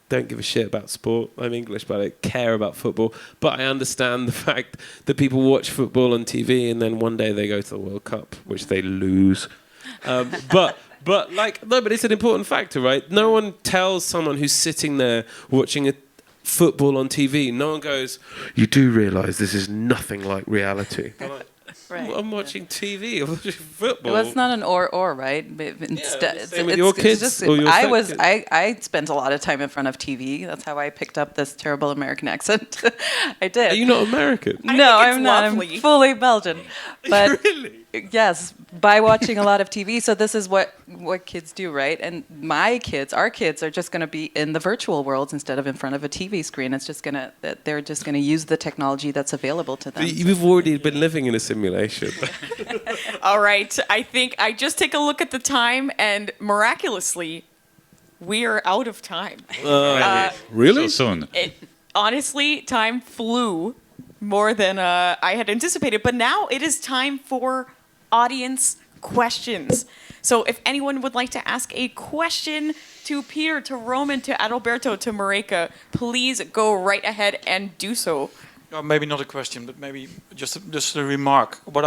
don't give a shit about sport. I'm English, but I don't care about football. But I understand the fact that people watch football on TV, and then one day they go to the World Cup, which they lose. But it's an important factor, right? No one tells someone who's sitting there watching a football on TV, no one goes, you do realise this is nothing like reality. Right. I'm watching TV, I'm watching football. Well, it's not an or, right? Same with your kids or your kids. I spent a lot of time in front of TV. That's how I picked up this terrible American accent. I did. Are you not American? No, I'm not. I'm fully Belgian. But really? Yes, by watching a lot of TV. So this is what kids do, right? And our kids are just going to be in the virtual worlds instead of in front of a TV screen. They're just going to use the technology that's available to them. You've already been living in a simulation. All right, I think I just take a look at the time, and miraculously, we are out of time. So Really? soon. Honestly, time flew more than I had anticipated. But now it is time for audience questions. So if anyone would like to ask a question to Peter, to Roman, to Adalberto, to Marika, please go right ahead and do so. Maybe not a question, but maybe just a remark. What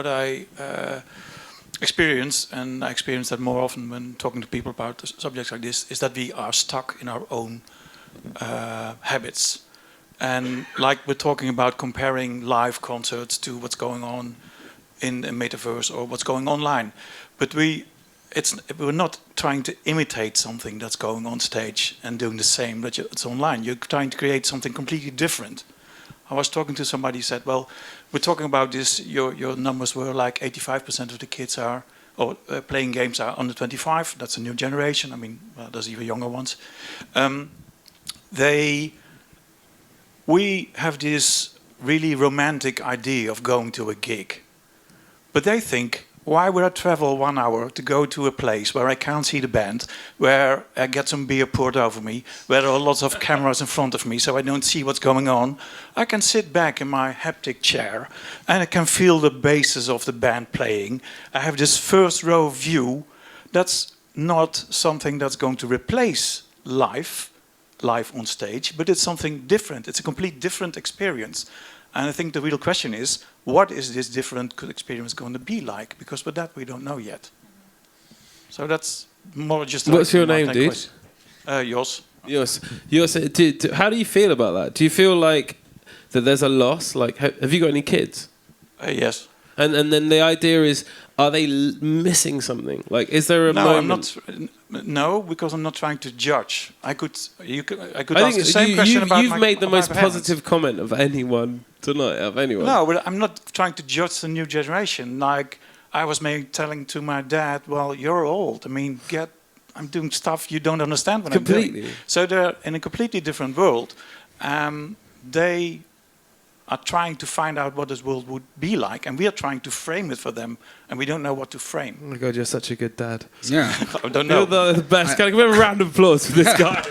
I experience, and I experience that more often when talking to people about subjects like this, is that we are stuck in our own habits. And like we're talking about comparing live concerts to what's going on in a metaverse or what's going online, but we're not trying to imitate something that's going on stage and doing the same that it's online. You're trying to create something completely different. I was talking to somebody who said, well, we're talking about this, your numbers were like 85% of the kids are, or playing games are under 25. That's a new generation. I mean, well, there's even younger ones. We have this really romantic idea of going to a gig. But they think, why would I travel 1 hour to go to a place where I can't see the band, where I get some beer poured over me, where there are lots of cameras in front of me so I don't see what's going on? I can sit back in my haptic chair and I can feel the basses of the band playing. I have this first row view. That's not something that's going to replace live on stage, but it's something different. It's a complete different experience. And I think the real question is, what is this different experience going to be like? Because with that, we don't know yet. So that's more just... What's your name, dude? Jos. Jos. How do you feel about that? Do you feel like that there's a loss? Like, have you got any kids? Yes. And then the idea is, are they missing something? Like, is there a moment? No, because I'm not trying to judge. I could ask the same question about You've made the most positive comment of anyone tonight, of anyone. No, but I'm not trying to judge the new generation. Like, I was maybe telling to my dad, well, you're old. I mean, I'm doing stuff you don't understand what I'm doing. So they're in a completely different world. They are trying to find out what this world would be like, and we are trying to frame it for them, and we don't know what to frame. Oh my God, you're such a good dad. Yeah. I don't know. You're the best. Can I give him a round of applause for this guy?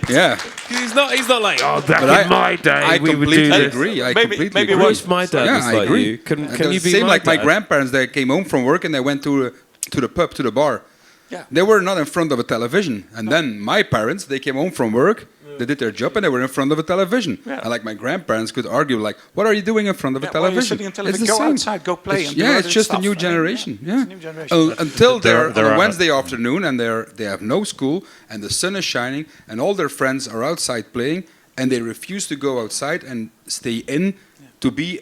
Yeah. He's not like, oh, back But in my day I we would do completely this. agree. I Maybe- completely maybe agree. I wish my dad Yeah, was I like agree. you. Can you be same my like my dad? grandparents? They came home from work and they went to the pub, to the bar. Yeah. They were not in front of a television. And then my parents, they came home from work. They did their job and they were in front of a television. Yeah. And like my grandparents could argue like, what are you doing in front of a Yeah, while you're television? sitting on television, It's the go same. outside, go play. It's- and do yeah, other it's just stuff. a new I mean, generation. yeah, Yeah. it's a new generation. Until There they're on a are- Wednesday afternoon and they have no school and the sun is shining and all their friends are outside playing and they refuse to go outside and stay in to be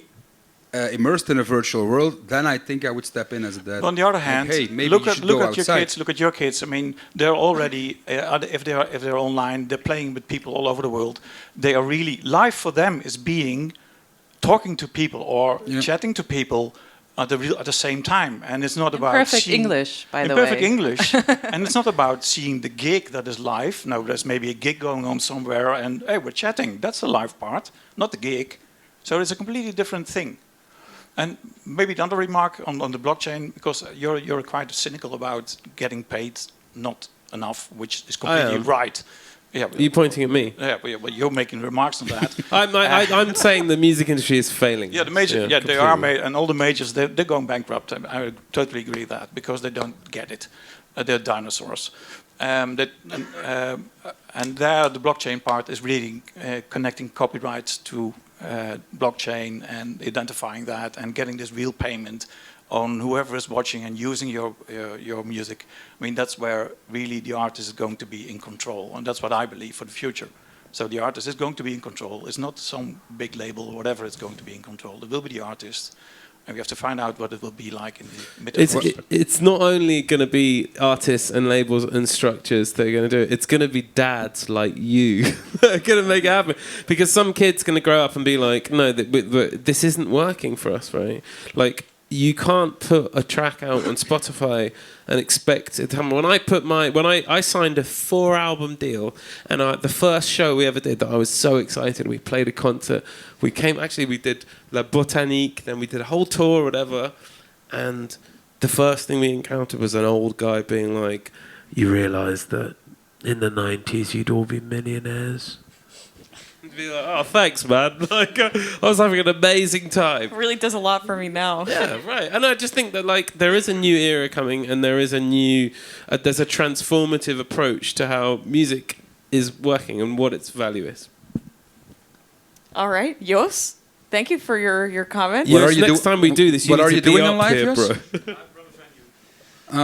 immersed in a virtual world, then I think I would step in as a dad. On the other hand, hey, maybe look you at should look go at your outside. kids. Look at your kids. I mean, they're already if they're online, they're playing with people all over the world. They are really life for them is being talking to people or Yeah. chatting to people at the same time, and it's not about Perfect seeing, English, by in the perfect way. English, and it's not about seeing the gig that is live. No, there's maybe a gig going on somewhere, and hey, we're chatting. That's the live part, not the gig. So it's a completely different thing. And maybe the other remark on the blockchain, because you're quite cynical about getting paid not enough, which is completely am. right. Yeah, Are you pointing at me? yeah, but you're making remarks on that. I'm saying the music industry is failing. Yeah, the major, they completely. are made, and all the majors, they're going bankrupt. I totally agree with that because they don't get it. They're dinosaurs. And there, the blockchain part is really connecting copyrights to blockchain and identifying that and getting this real payment on whoever is watching and using your music. I mean, that's where really the artist is going to be in control, and that's what I believe for the future. So the artist is going to be in control. It's not some big label or whatever is going to be in control. It will be the artist, and we have to find out what it will be like in the metaverse. It's not only going to be artists and labels and structures that are going to do it. It's going to be dads like you that are going to make it happen. Because some kid's going to grow up and be like, no, this isn't working for us, right? Like, you can't put a track out on Spotify and expect it to happen. When I signed a 4-album deal, and the first show we ever did that I was so excited, we played a concert. We did La Botanique, then we did a whole tour or whatever, and the first thing we encountered was an old guy being like, you realise that in the 90s you'd all be millionaires? Be like, oh, thanks, man. Like, I was having an amazing time. It really does a lot for me now. Yeah, right. And I just think that like there is a new era coming, and there is there's a transformative approach to how music is working and what its value is. All right, Jos, thank you for your comment. What Yes, are you next time we do this, you what need are to you be doing in up life, here, Jos? bro.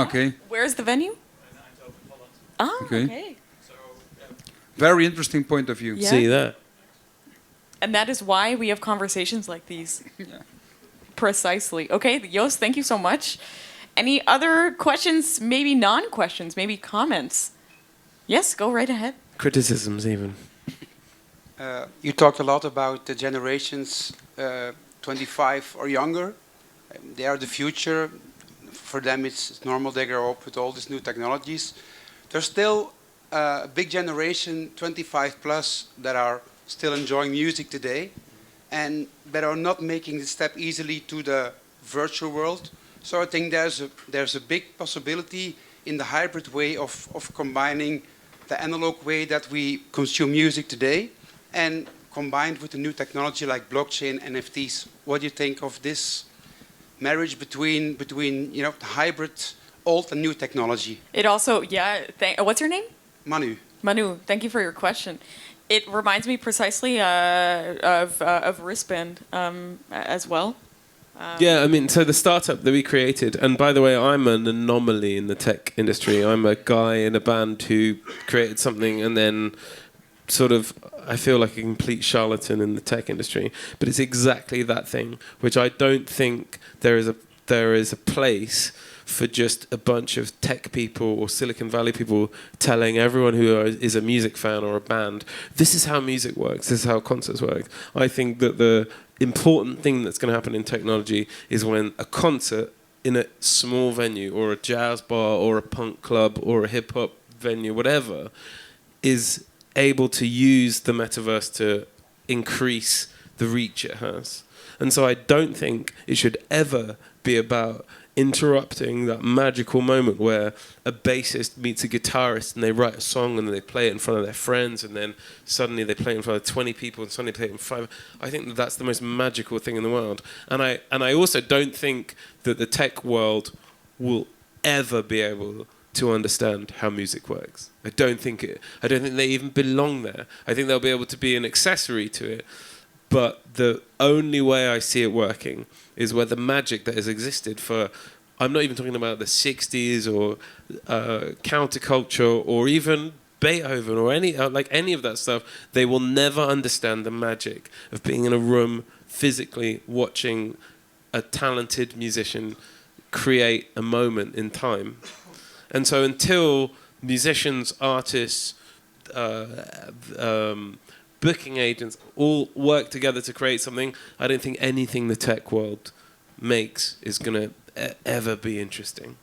Okay. Where's the venue? Ah, Okay. okay. Very interesting point of view. Yeah. See that? And that is why we have conversations like these. Precisely. Okay, Jos, thank you so much. Any other questions, maybe non-questions, maybe comments? Yes, go right ahead. Criticisms even. You talked a lot about the generations 25 or younger. They are the future. For them, it's normal. They grow up with all these new technologies. There's still a big generation, 25 plus, that are still enjoying music today and that are not making the step easily to the virtual world. So I think there's a big possibility in the hybrid way of combining the analog way that we consume music today and combined with the new technology like blockchain, NFTs. What do you think of this marriage between the hybrid old and new technology? It also, what's your name? Manu. Manu, thank you for your question. It reminds me precisely of wristband as well. Yeah, I mean, so the startup that we created, and by the way, I'm an anomaly in the tech industry. I'm a guy in a band who created something and then sort of, I feel like a complete charlatan in the tech industry. But it's exactly that thing, which I don't think there is a place for just a bunch of tech people or Silicon Valley people telling everyone who is a music fan or a band, this is how music works, this is how concerts work. I think that the important thing that's going to happen in technology is when a concert in a small venue or a jazz bar or a punk club or a hip-hop venue, whatever, is able to use the metaverse to increase the reach it has. And so I don't think it should ever be about interrupting that magical moment where a bassist meets a guitarist and they write a song and then they play it in front of their friends and then suddenly they play it in front of 20 people and suddenly play it in 5. I think that that's the most magical thing in the world. And I also don't think that the tech world will ever be able to understand how music works. I don't think they even belong there. I think they'll be able to be an accessory to it. But the only way I see it working is where the magic that has existed for, I'm not even talking about the 60s or counterculture or even Beethoven or any of that stuff. They will never understand the magic of being in a room physically watching a talented musician create a moment in time. And so until musicians, artists, booking agents all work together to create something, I don't think anything the tech world makes is going to ever be interesting.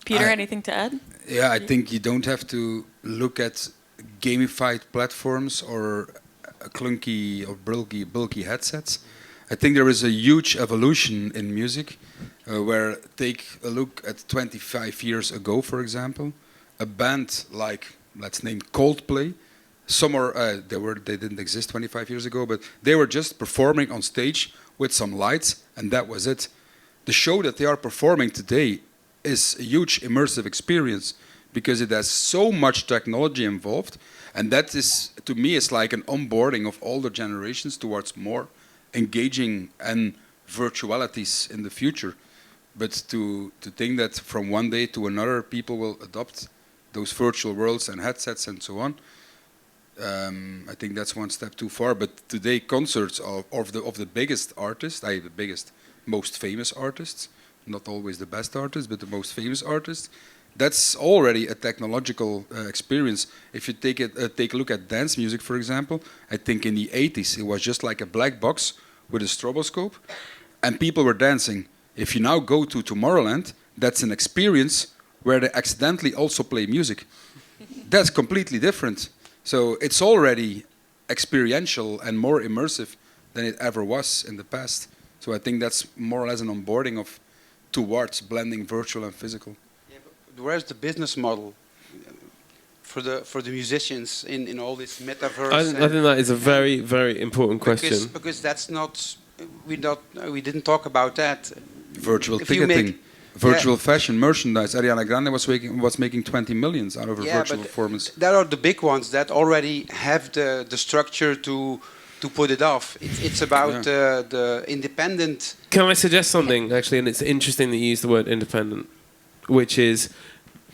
Peter, anything to add? Yeah, I think you don't have to look at gamified platforms or clunky or bulky headsets. I think there is a huge evolution in music where take a look at 25 years ago, for example, a band like, let's name Coldplay. They didn't exist 25 years ago, but they were just performing on stage with some lights, and that was it. The show that they are performing today is a huge immersive experience because it has so much technology involved, and that is, to me, it's like an onboarding of older generations towards more engaging and virtualities in the future. But to think that from one day to another people will adopt those virtual worlds and headsets and so on, I think that's one step too far. But today, concerts of the biggest artists, the biggest, most famous artists, not always the best artists, but the most famous artists, that's already a technological experience. If you take a look at dance music, for example, I think in the 80s it was just like a black box with a stroboscope, and people were dancing. If you now go to Tomorrowland, that's an experience where they accidentally also play music. That's completely different. So it's already experiential and more immersive than it ever was in the past. So I think that's more or less an onboarding towards blending virtual and physical. Yeah, but where's the business model for the musicians in all this metaverse? I think that is a very, very important question. Because that's not, we didn't talk about that. Virtual If you ticketing, virtual fashion, merchandise. Ariana Grande was making 20 millions out of her virtual performance. That are the big ones that already have the structure to put it off. It's about the independent. Can I suggest something, actually? And it's interesting that you use the word independent, which is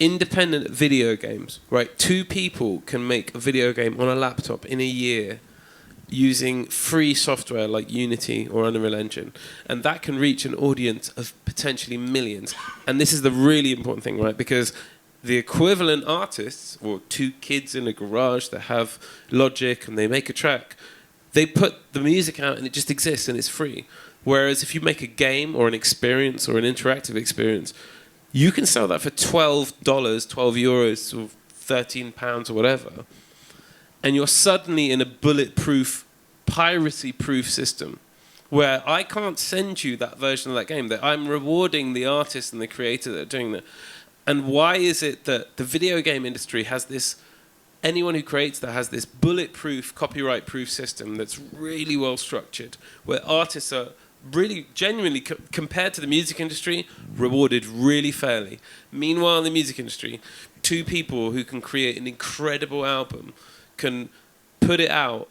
independent video games, right? 2 people can make a video game on a laptop in a year using free software like Unity or Unreal Engine. And that can reach an audience of potentially millions. And this is the really important thing, right? Because the equivalent artists, or 2 kids in a garage that have Logic and they make a track, they put the music out and it just exists and it's free. Whereas if you make a game or an experience or an interactive experience, you can sell that for $12, 12 euros or £13 or whatever. And you're suddenly in a bulletproof, piracy-proof system where I can't send you that version of that game, that I'm rewarding the artist and the creator that are doing that. And why is it that the video game industry has this, anyone who creates that has this bulletproof, copyright-proof system that's really well structured, where artists are really genuinely, compared to the music industry, rewarded really fairly. Meanwhile, in the music industry, 2 people who can create an incredible album can put it out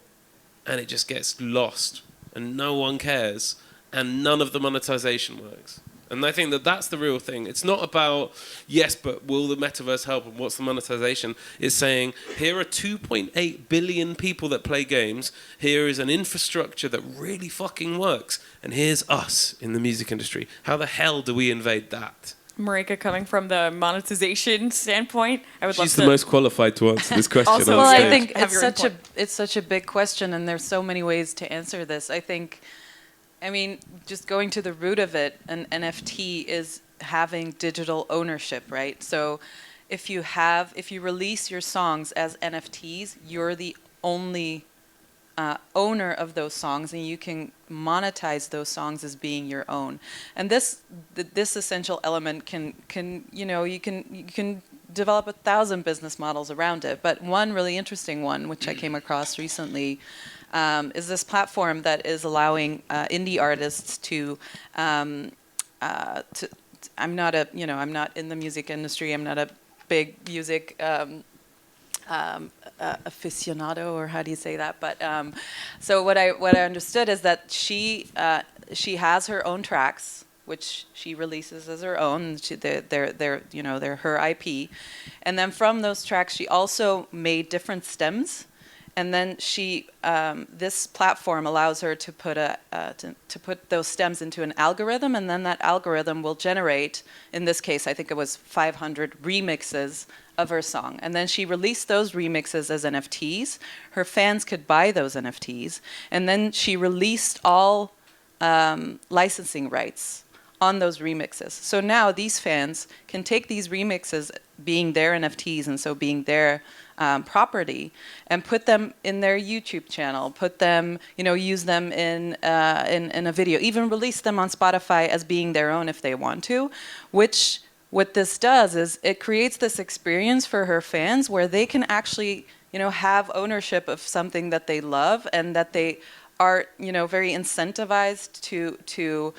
and it just gets lost and no one cares and none of the monetization works. And I think that that's the real thing. It's not about, yes, but will the metaverse help and what's the monetization? It's saying, here are 2.8 billion people that play games. Here is an infrastructure that really fucking works. And here's us in the music industry. How the hell do we invade that? Marika, coming from the monetization standpoint, I would love to... She's the most qualified to answer this question. Also, Well, on I stage. think it's such a big question, and there's so many ways to answer this. I mean, just going to the root of it, an NFT is having digital ownership, right? So if you release your songs as NFTs, you're the only owner of those songs, and you can monetize those songs as being your own. And this essential element can you can develop 1,000 business models around it. But one really interesting one, which I came across recently, is this platform that is allowing indie artists to. I'm not in the music industry. I'm not a big music aficionado, or how do you say that? But so what I understood is that she has her own tracks, which she releases as her own. They're her IP, and then from those tracks, she also made different stems. And then this platform allows her to put to put those stems into an algorithm, and then that algorithm will generate, in this case, I think it was 500 remixes of her song. And then she released those remixes as NFTs. Her fans could buy those NFTs, and then she released all licensing rights on those remixes. So now these fans can take these remixes, being their NFTs, and so being their property, and put them in their YouTube channel, put them, use them in a video, even release them on Spotify as being their own if they want to. Which, what this does is it creates this experience for her fans where they can actually, have ownership of something that they love, and that they are, very incentivized to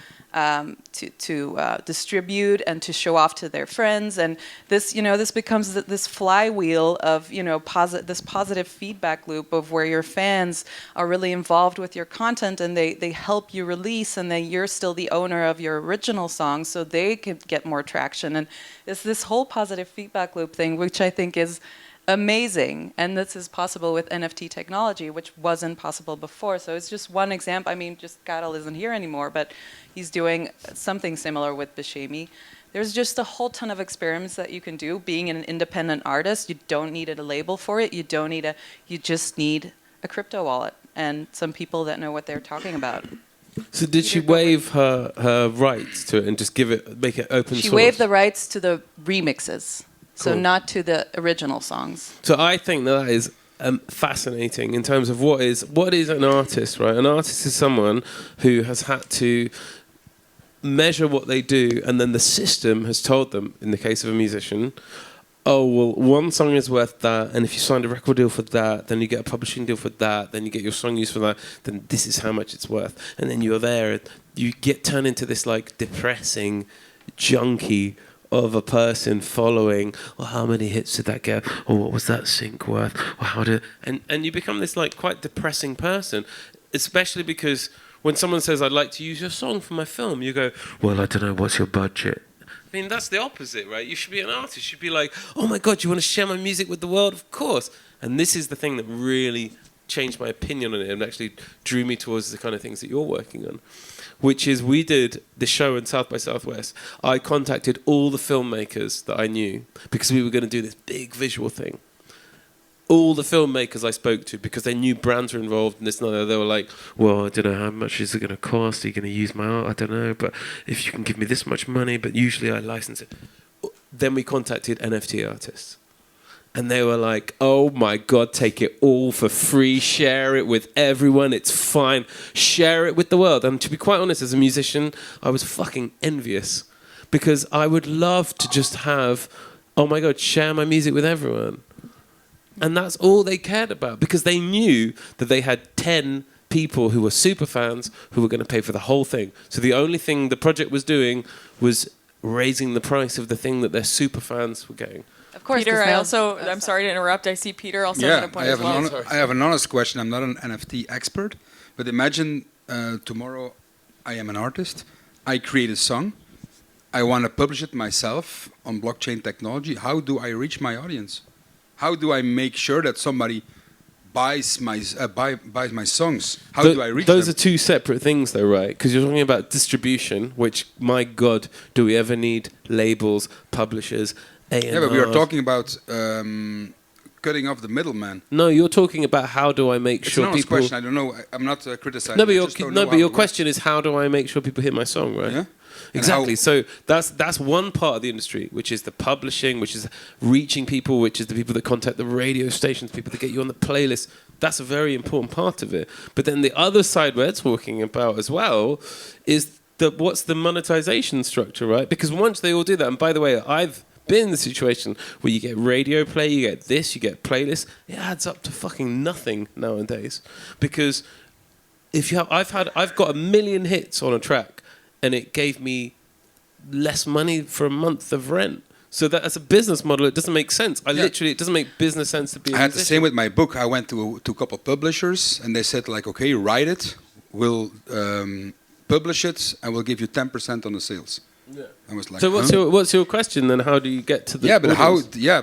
distribute and to show off to their friends. And this, this becomes this flywheel of, this positive feedback loop of where your fans are really involved with your content, and they help you release, and then you're still the owner of your original song, so they can get more traction. And it's this whole positive feedback loop thing, which I think is amazing, and this is possible with NFT technology, which wasn't possible before. So it's just one example. I mean, just Karel isn't here anymore, but he's doing something similar with Bashemi. There's just a whole ton of experiments that you can do. Being an independent artist, you don't need a label for it. You just need a crypto wallet and some people that know what they're talking about. So did she waive her rights to it and just make it open source? She waived the rights to the remixes. So Cool. not to the original songs. So I think that is fascinating in terms of what is an artist, right? An artist is someone who has had to measure what they do, and then the system has told them, in the case of a musician, oh, well, one song is worth that, and if you signed a record deal for that, then you get a publishing deal for that, then you get your song used for that, then this is how much it's worth. And then you're there, you get turned into this like depressing junkie of a person following, well, how many hits did that get? Or what was that sync worth? Or and you become this like quite depressing person, especially because when someone says, I'd like to use your song for my film, you go, well, I don't know, what's your budget? I mean, that's the opposite, right? You should be an artist. You should be like, oh my God, you want to share my music with the world? Of course. And this is the thing that really changed my opinion on it and actually drew me towards the kind of things that you're working on. Which is, we did the show in South by Southwest. I contacted all the filmmakers that I knew because we were going to do this big visual thing. All the filmmakers I spoke to, because they knew brands were involved in this and that, they were like, well, I don't know, how much is it going to cost? Are you going to use my art? I don't know, but if you can give me this much money, but usually I license it. Then we contacted NFT artists. And they were like, oh my God, take it all for free, share it with everyone, it's fine, share it with the world. And to be quite honest, as a musician, I was fucking envious because I would love to just have, oh my God, share my music with everyone. And that's all they cared about because they knew that they had 10 people who were super fans who were going to pay for the whole thing. So the only thing the project was doing was raising the price of the thing that their super fans were getting. Of course, Peter, I'm sorry to interrupt. I see Peter also had a point as well. I have an honest question. I'm not an NFT expert, but imagine tomorrow I am an artist. I create a song. I want to publish it myself on blockchain technology. How do I reach my audience? How do I make sure that somebody buys my songs? How do I reach them? Those are two separate things, though, right? Because you're talking about distribution, which, my God, do we ever need labels, publishers, A&Rs? Yeah, but we are talking about cutting off the middleman. No, you're talking about how do I make sure people... It's an honest question. I don't know. I'm not criticizing. No, but your question is how do I make sure people hear my song, right? Yeah. Exactly. So that's one part of the industry, which is the publishing, which is reaching people, which is the people that contact the radio stations, people that get you on the playlist. that's a very important part of it. But then the other side we're talking about as well is what's the monetization structure, right? Because once they all do that, and by the way, I've been in the situation where you get radio play, you get this, you get playlists, it adds up to fucking nothing nowadays. Because if you have, I've got 1 million hits on a track, and it gave me less money for a month of rent. So that as a business model, it doesn't make sense. It doesn't make business sense to be. I had the same with my book. I went to a couple of publishers, and they said like, okay, write it, we'll publish it, and we'll give you 10% on the sales. Yeah. I was like, so what's your question then? How do you get to the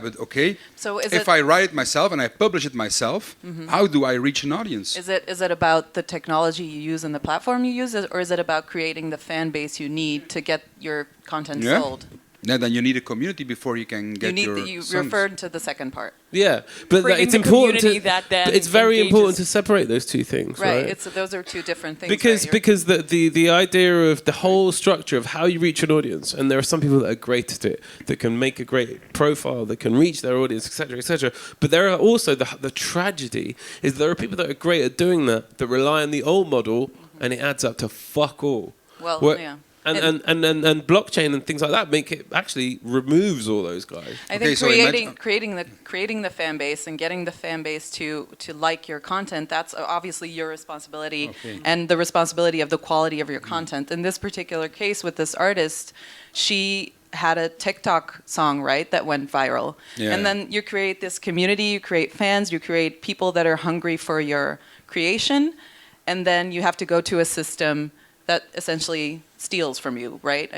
but okay. So if I write it myself and I publish it myself, how do I reach an audience? Is it about the technology you use and the platform you use, or is it about creating the fan base you need to get your content sold? Yeah, then you need a community before you can get you referred to the second part. Yeah, but it's important to. It's very important to separate those two things, right? Those are two different things. Because the idea of the whole structure of how you reach an audience, and there are some people that are great at it, that can make a great profile, that can reach their audience, etc., etc. But there are also the tragedy is there are people that are great at doing that rely on the old model, and it adds up to fuck all. Well, yeah. And blockchain and things like that make it actually removes all those guys. I think creating the fan base and getting the fan base to like your content, that's obviously your responsibility and the responsibility of the quality of your content. In this particular case with this artist, she had a TikTok song, right, that went viral. Yeah. And then you create this community, you create fans, you create people that are hungry for your creation, and then you have to go to a system that essentially steals from you, right?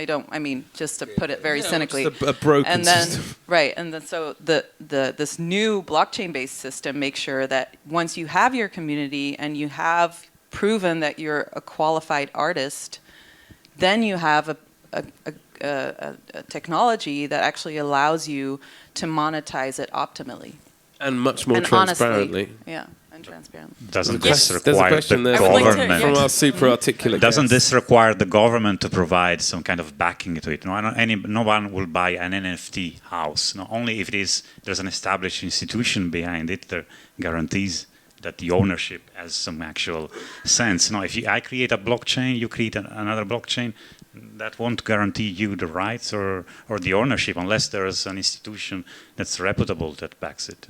Just to put it very cynically. A broken system. Right, and then so this new blockchain-based system makes sure that once you have your community and you have proven that you're a qualified artist, then you have a technology that actually allows you to monetize it optimally. And much more transparently. Honestly, yeah. Transparent. Doesn't this require the government? From our super articulate. Doesn't this require the government to provide some kind of backing to it? No one will buy an NFT house. No, only if there's an established institution behind it that guarantees that the ownership has some actual sense. No, if I create a blockchain, you create another blockchain, that won't guarantee you the rights or the ownership unless there's an institution that's reputable that backs it.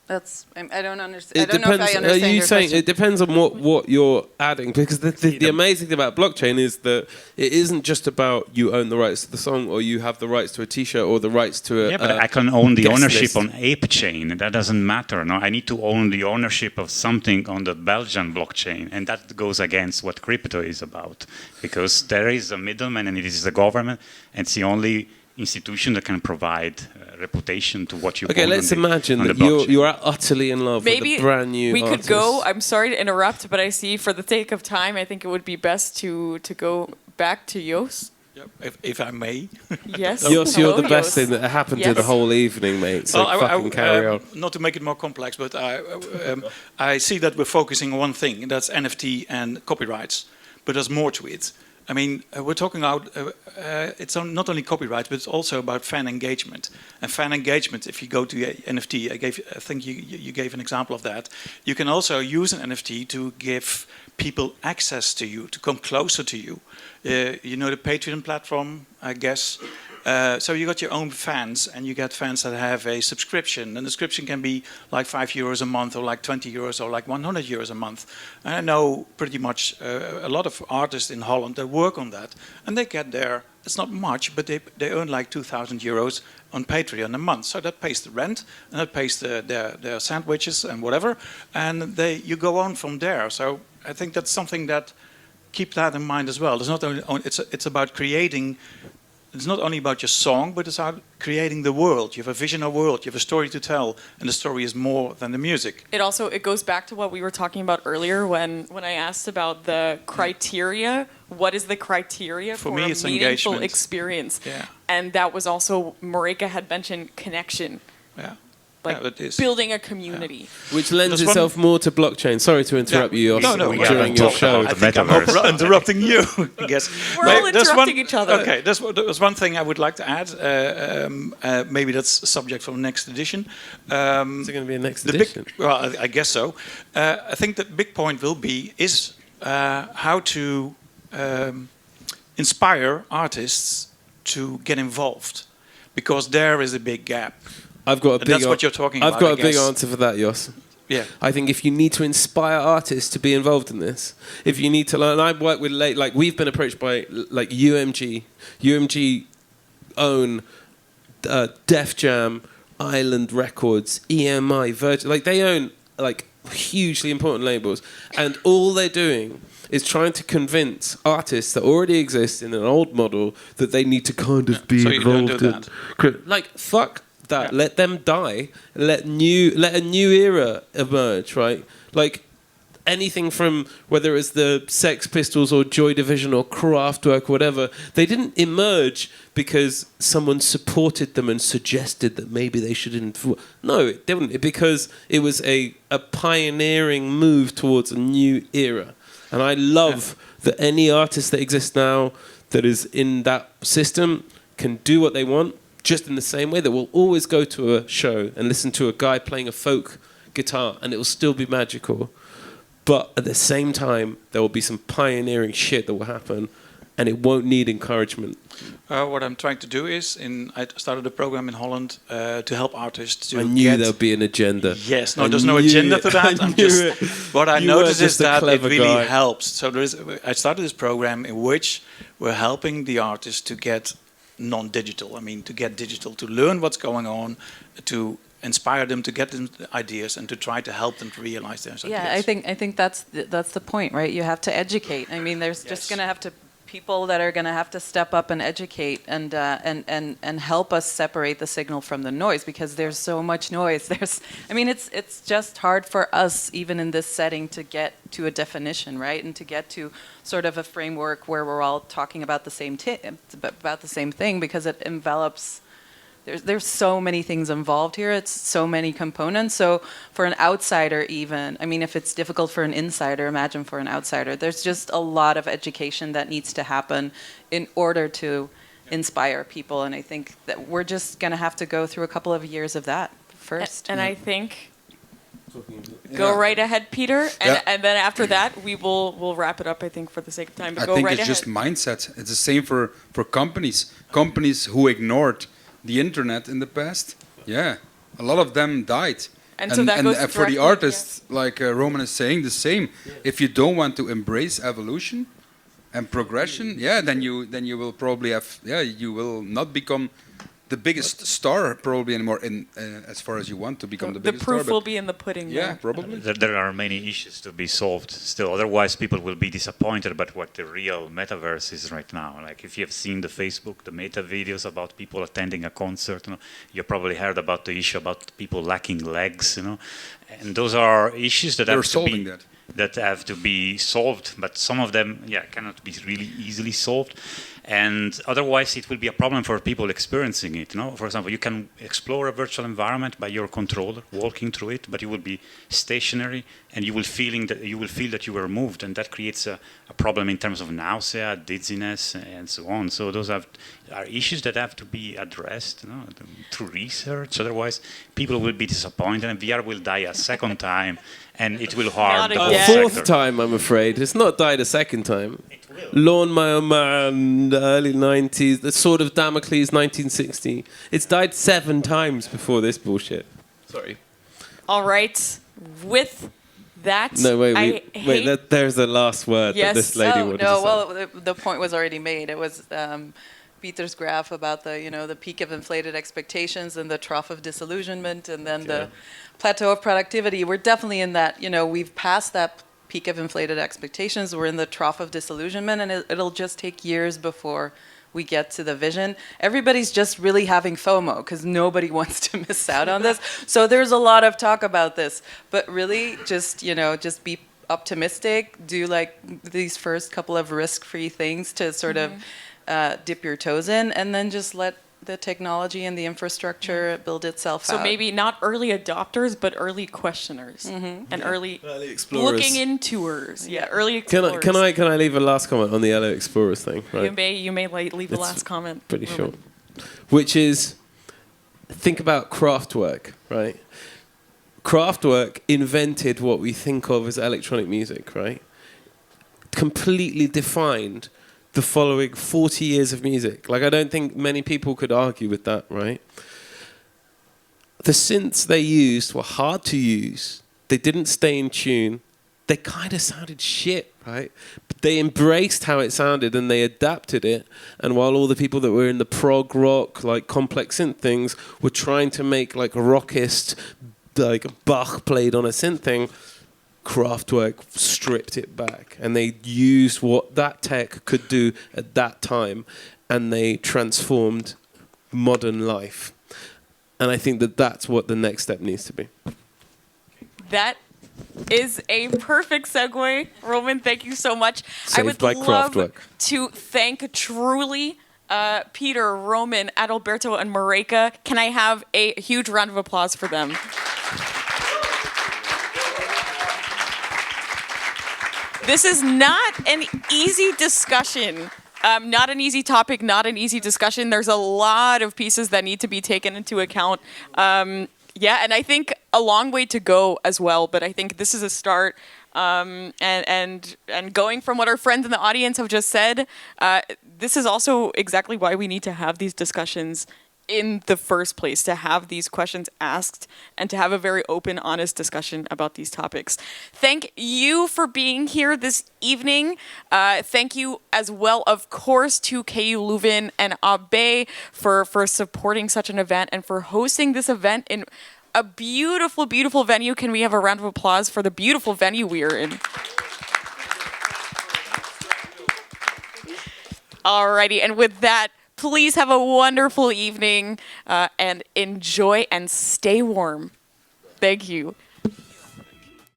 I don't understand. I don't know if I understand. Are you your saying question. it depends on what you're adding? Because the amazing thing about blockchain is that it isn't just about you own the rights to the song or you have the rights to a T-shirt or the rights to a. Yeah, but I can own the ownership on Ape Chain. That doesn't matter. No, I need to own the ownership of something on the Belgian blockchain, and that goes against what crypto is about, because there is a middleman, and it is the government, and it's the only institution that can provide reputation to what you okay, let's imagine that you're utterly in love with a brand new we artist. Could go, I'm sorry to interrupt, but I see for the sake of time, I think it would be best to go back to Jos. Yep, if I may. Yes. Jos, you're the best thing that happened to the whole evening, mate. So fucking carry on. Not to make it more complex, but I see that we're focusing on one thing, and that's NFT and copyrights. But there's more to it. I mean, we're talking about, it's not only copyright, but it's also about fan engagement. And fan engagement, if you go to NFT, I think you gave an example of that. You can also use an NFT to give people access to you, to come closer to you. You know the Patreon platform, I guess. So you got your own fans, and you get fans that have a subscription. And the subscription can be like €5 a month, or like €20, or like €100 a month. And I know pretty much a lot of artists in Holland that work on that, and they get there. It's not much, but they earn like €2,000 on Patreon a month. So that pays the rent, and that pays their sandwiches and whatever. And you go on from there. So I think that's something that keep that in mind as well. It's not only it's about creating. It's not only about your song, but it's about creating the world. You have a vision of a world. You have a story to tell, and the story is more than the music. It goes back to what we were talking about earlier when I asked about the criteria. What is the criteria for me, a it's meaningful engagement. experience? Yeah. And that was also, Marika had mentioned connection. Yeah. like Yeah, that is. building a community. Which lends There's itself more to blockchain. Sorry to interrupt you, Jos, No, we no, during haven't your talked show. about the I'm metaverse. interrupting you, I guess. We're But all there's interrupting each other. Okay, there's one thing I would like to add. Maybe that's a subject for the next edition. Is it going to be a next The edition? big, well, I guess so. I think the big point will be is how to inspire artists to get involved, because there is a big gap. I've got a And big. that's what you're talking I've about, got I a big guess. answer for that, Jos. Yeah. I think if you need to inspire artists to be involved in this, if you need to learn, I work with like we've been approached by like UMG. UMG own Def Jam, Island Records, EMI, Virgin. Like they own like hugely important labels, and all they're doing is trying to convince artists that already exist in an old model that they need to kind of be So you don't involved do in. Like fuck that. Yeah. Let them die. Let a new era emerge. Right. Like anything from whether it's the Sex Pistols or Joy Division or Kraftwerk or whatever, they didn't emerge because someone supported them and suggested that maybe they should. No, it didn't. Because it was a pioneering move towards a new era. And I love that any artist that exists now that is in that system can do what they want, just in the same way that we'll always go to a show and listen to a guy playing a folk guitar and it will still be magical. But at the same time, there will be some pioneering shit that will happen and it won't need encouragement. What I'm trying to do is, I started a program in Holland to help artists to I knew get... there'd be an agenda. Yes, no, I there's no knew agenda it. to that. I I'm knew just it. what I You noticed were is just a that it clever really guy. helps. So I started this program in which we're helping the artists to get non-digital. I mean, to get digital, to learn what's going on, to inspire them, to get them ideas, and to try to help them to realize their ideas. Yeah, I think that's the point, right? You have to educate. I mean, there's just going to have to people that are going to have to step up and educate and help us separate the signal from the noise, because there's so much noise. It's just hard for us, even in this setting, to get to a definition, right? And to get to sort of a framework where we're all talking about the same thing, because it envelops. There's so many things involved here. It's so many components. So for an outsider even, I mean, if it's difficult for an insider, imagine for an outsider. There's just a lot of education that needs to happen in order to inspire people. And I think that we're just going to have to go through a couple of years of that first. And I think... Go right ahead, Peter, and then after that we'll wrap it up. I think for the sake of time, but I go think right it's ahead. just mindset. It's the same for companies. Companies who ignored the internet in the past, a lot of them died. And so that goes for directly, the artists, like Roman is saying, the same. If you don't want to embrace evolution and progression, then you will probably have, you will not become the biggest star probably anymore. In as far as you want to become the biggest star. The proof will be in the pudding. Yeah, though. probably. There are many issues to be solved still. Otherwise, people will be disappointed about what the real metaverse is right now. Like if you have seen the Facebook, the meta videos about people attending a concert, you probably heard about the issue about people lacking legs, and those are issues that have to be solved. But some of them, cannot be really easily solved. And otherwise, it will be a problem for people experiencing it. For example, you can explore a virtual environment by your controller, walking through it, but you will be stationary, and you will feel that you were moved, and that creates a problem in terms of nausea, dizziness, and so on. So those are issues that have to be addressed through research. Otherwise, people will be disappointed, and VR will die a second time, and it will harm the whole A sector. fourth time, I'm afraid. It's not died a second time. Lawn My Own Man, the early 90s, the Sword of Damocles, 1960. It's died 7 times before this bullshit. Sorry. All right. With that, No, wait, there's the last word that this lady wanted to say. Well, the point was already made. It was Peter's graph about the peak of inflated expectations and the trough of disillusionment, and then the plateau of productivity. We're definitely in that. We've passed that peak of inflated expectations. We're in the trough of disillusionment, and it'll just take years before we get to the vision. Everybody's just really having FOMO because nobody wants to miss out on this. So there's a lot of talk about this, but really just be optimistic, do like these first couple of risk-free things to sort of dip your toes in, and then just let the technology and the infrastructure build itself So out. maybe not early adopters, but early questioners and early explorers. looking early Can explorers. I leave a last comment on the early explorers thing? Right? You may leave the It's last comment. Pretty Ruben. short. Which is, think about Kraftwerk, right? Kraftwerk invented what we think of as electronic music, right? Completely defined the following 40 years of music. Like, I don't think many people could argue with that, right? The synths they used were hard to use. They didn't stay in tune. They kind of sounded shit, right? But they embraced how it sounded and they adapted it. And while all the people that were in the prog rock, like complex synth things, were trying to make like rockist, like Bach played on a synth thing, Kraftwerk stripped it back and they used what that tech could do at that time and they transformed modern life. And I think that that's what the next step needs to be. That is a perfect segue. Roman, thank you so much. I Saved would by love Kraftwerk. to thank truly Peter, Roman, Adalberto, and Mareka. Can I have a huge round of applause for them? This is not an easy discussion. Not an easy topic, not an easy discussion. There's a lot of pieces that need to be taken into account. And I think a long way to go as well, but I think this is a start. And going from what our friends in the audience have just said, this is also exactly why we need to have these discussions in the first place, to have these questions asked and to have a very open, honest discussion about these topics. Thank you for being here this evening. Thank you as well, of course, to KU Leuven and AB for supporting such an event and for hosting this event in a beautiful, beautiful venue. Can we have a round of applause for the beautiful venue we are in? Alrighty, and with that, please have a wonderful evening and enjoy and stay warm. Thank you.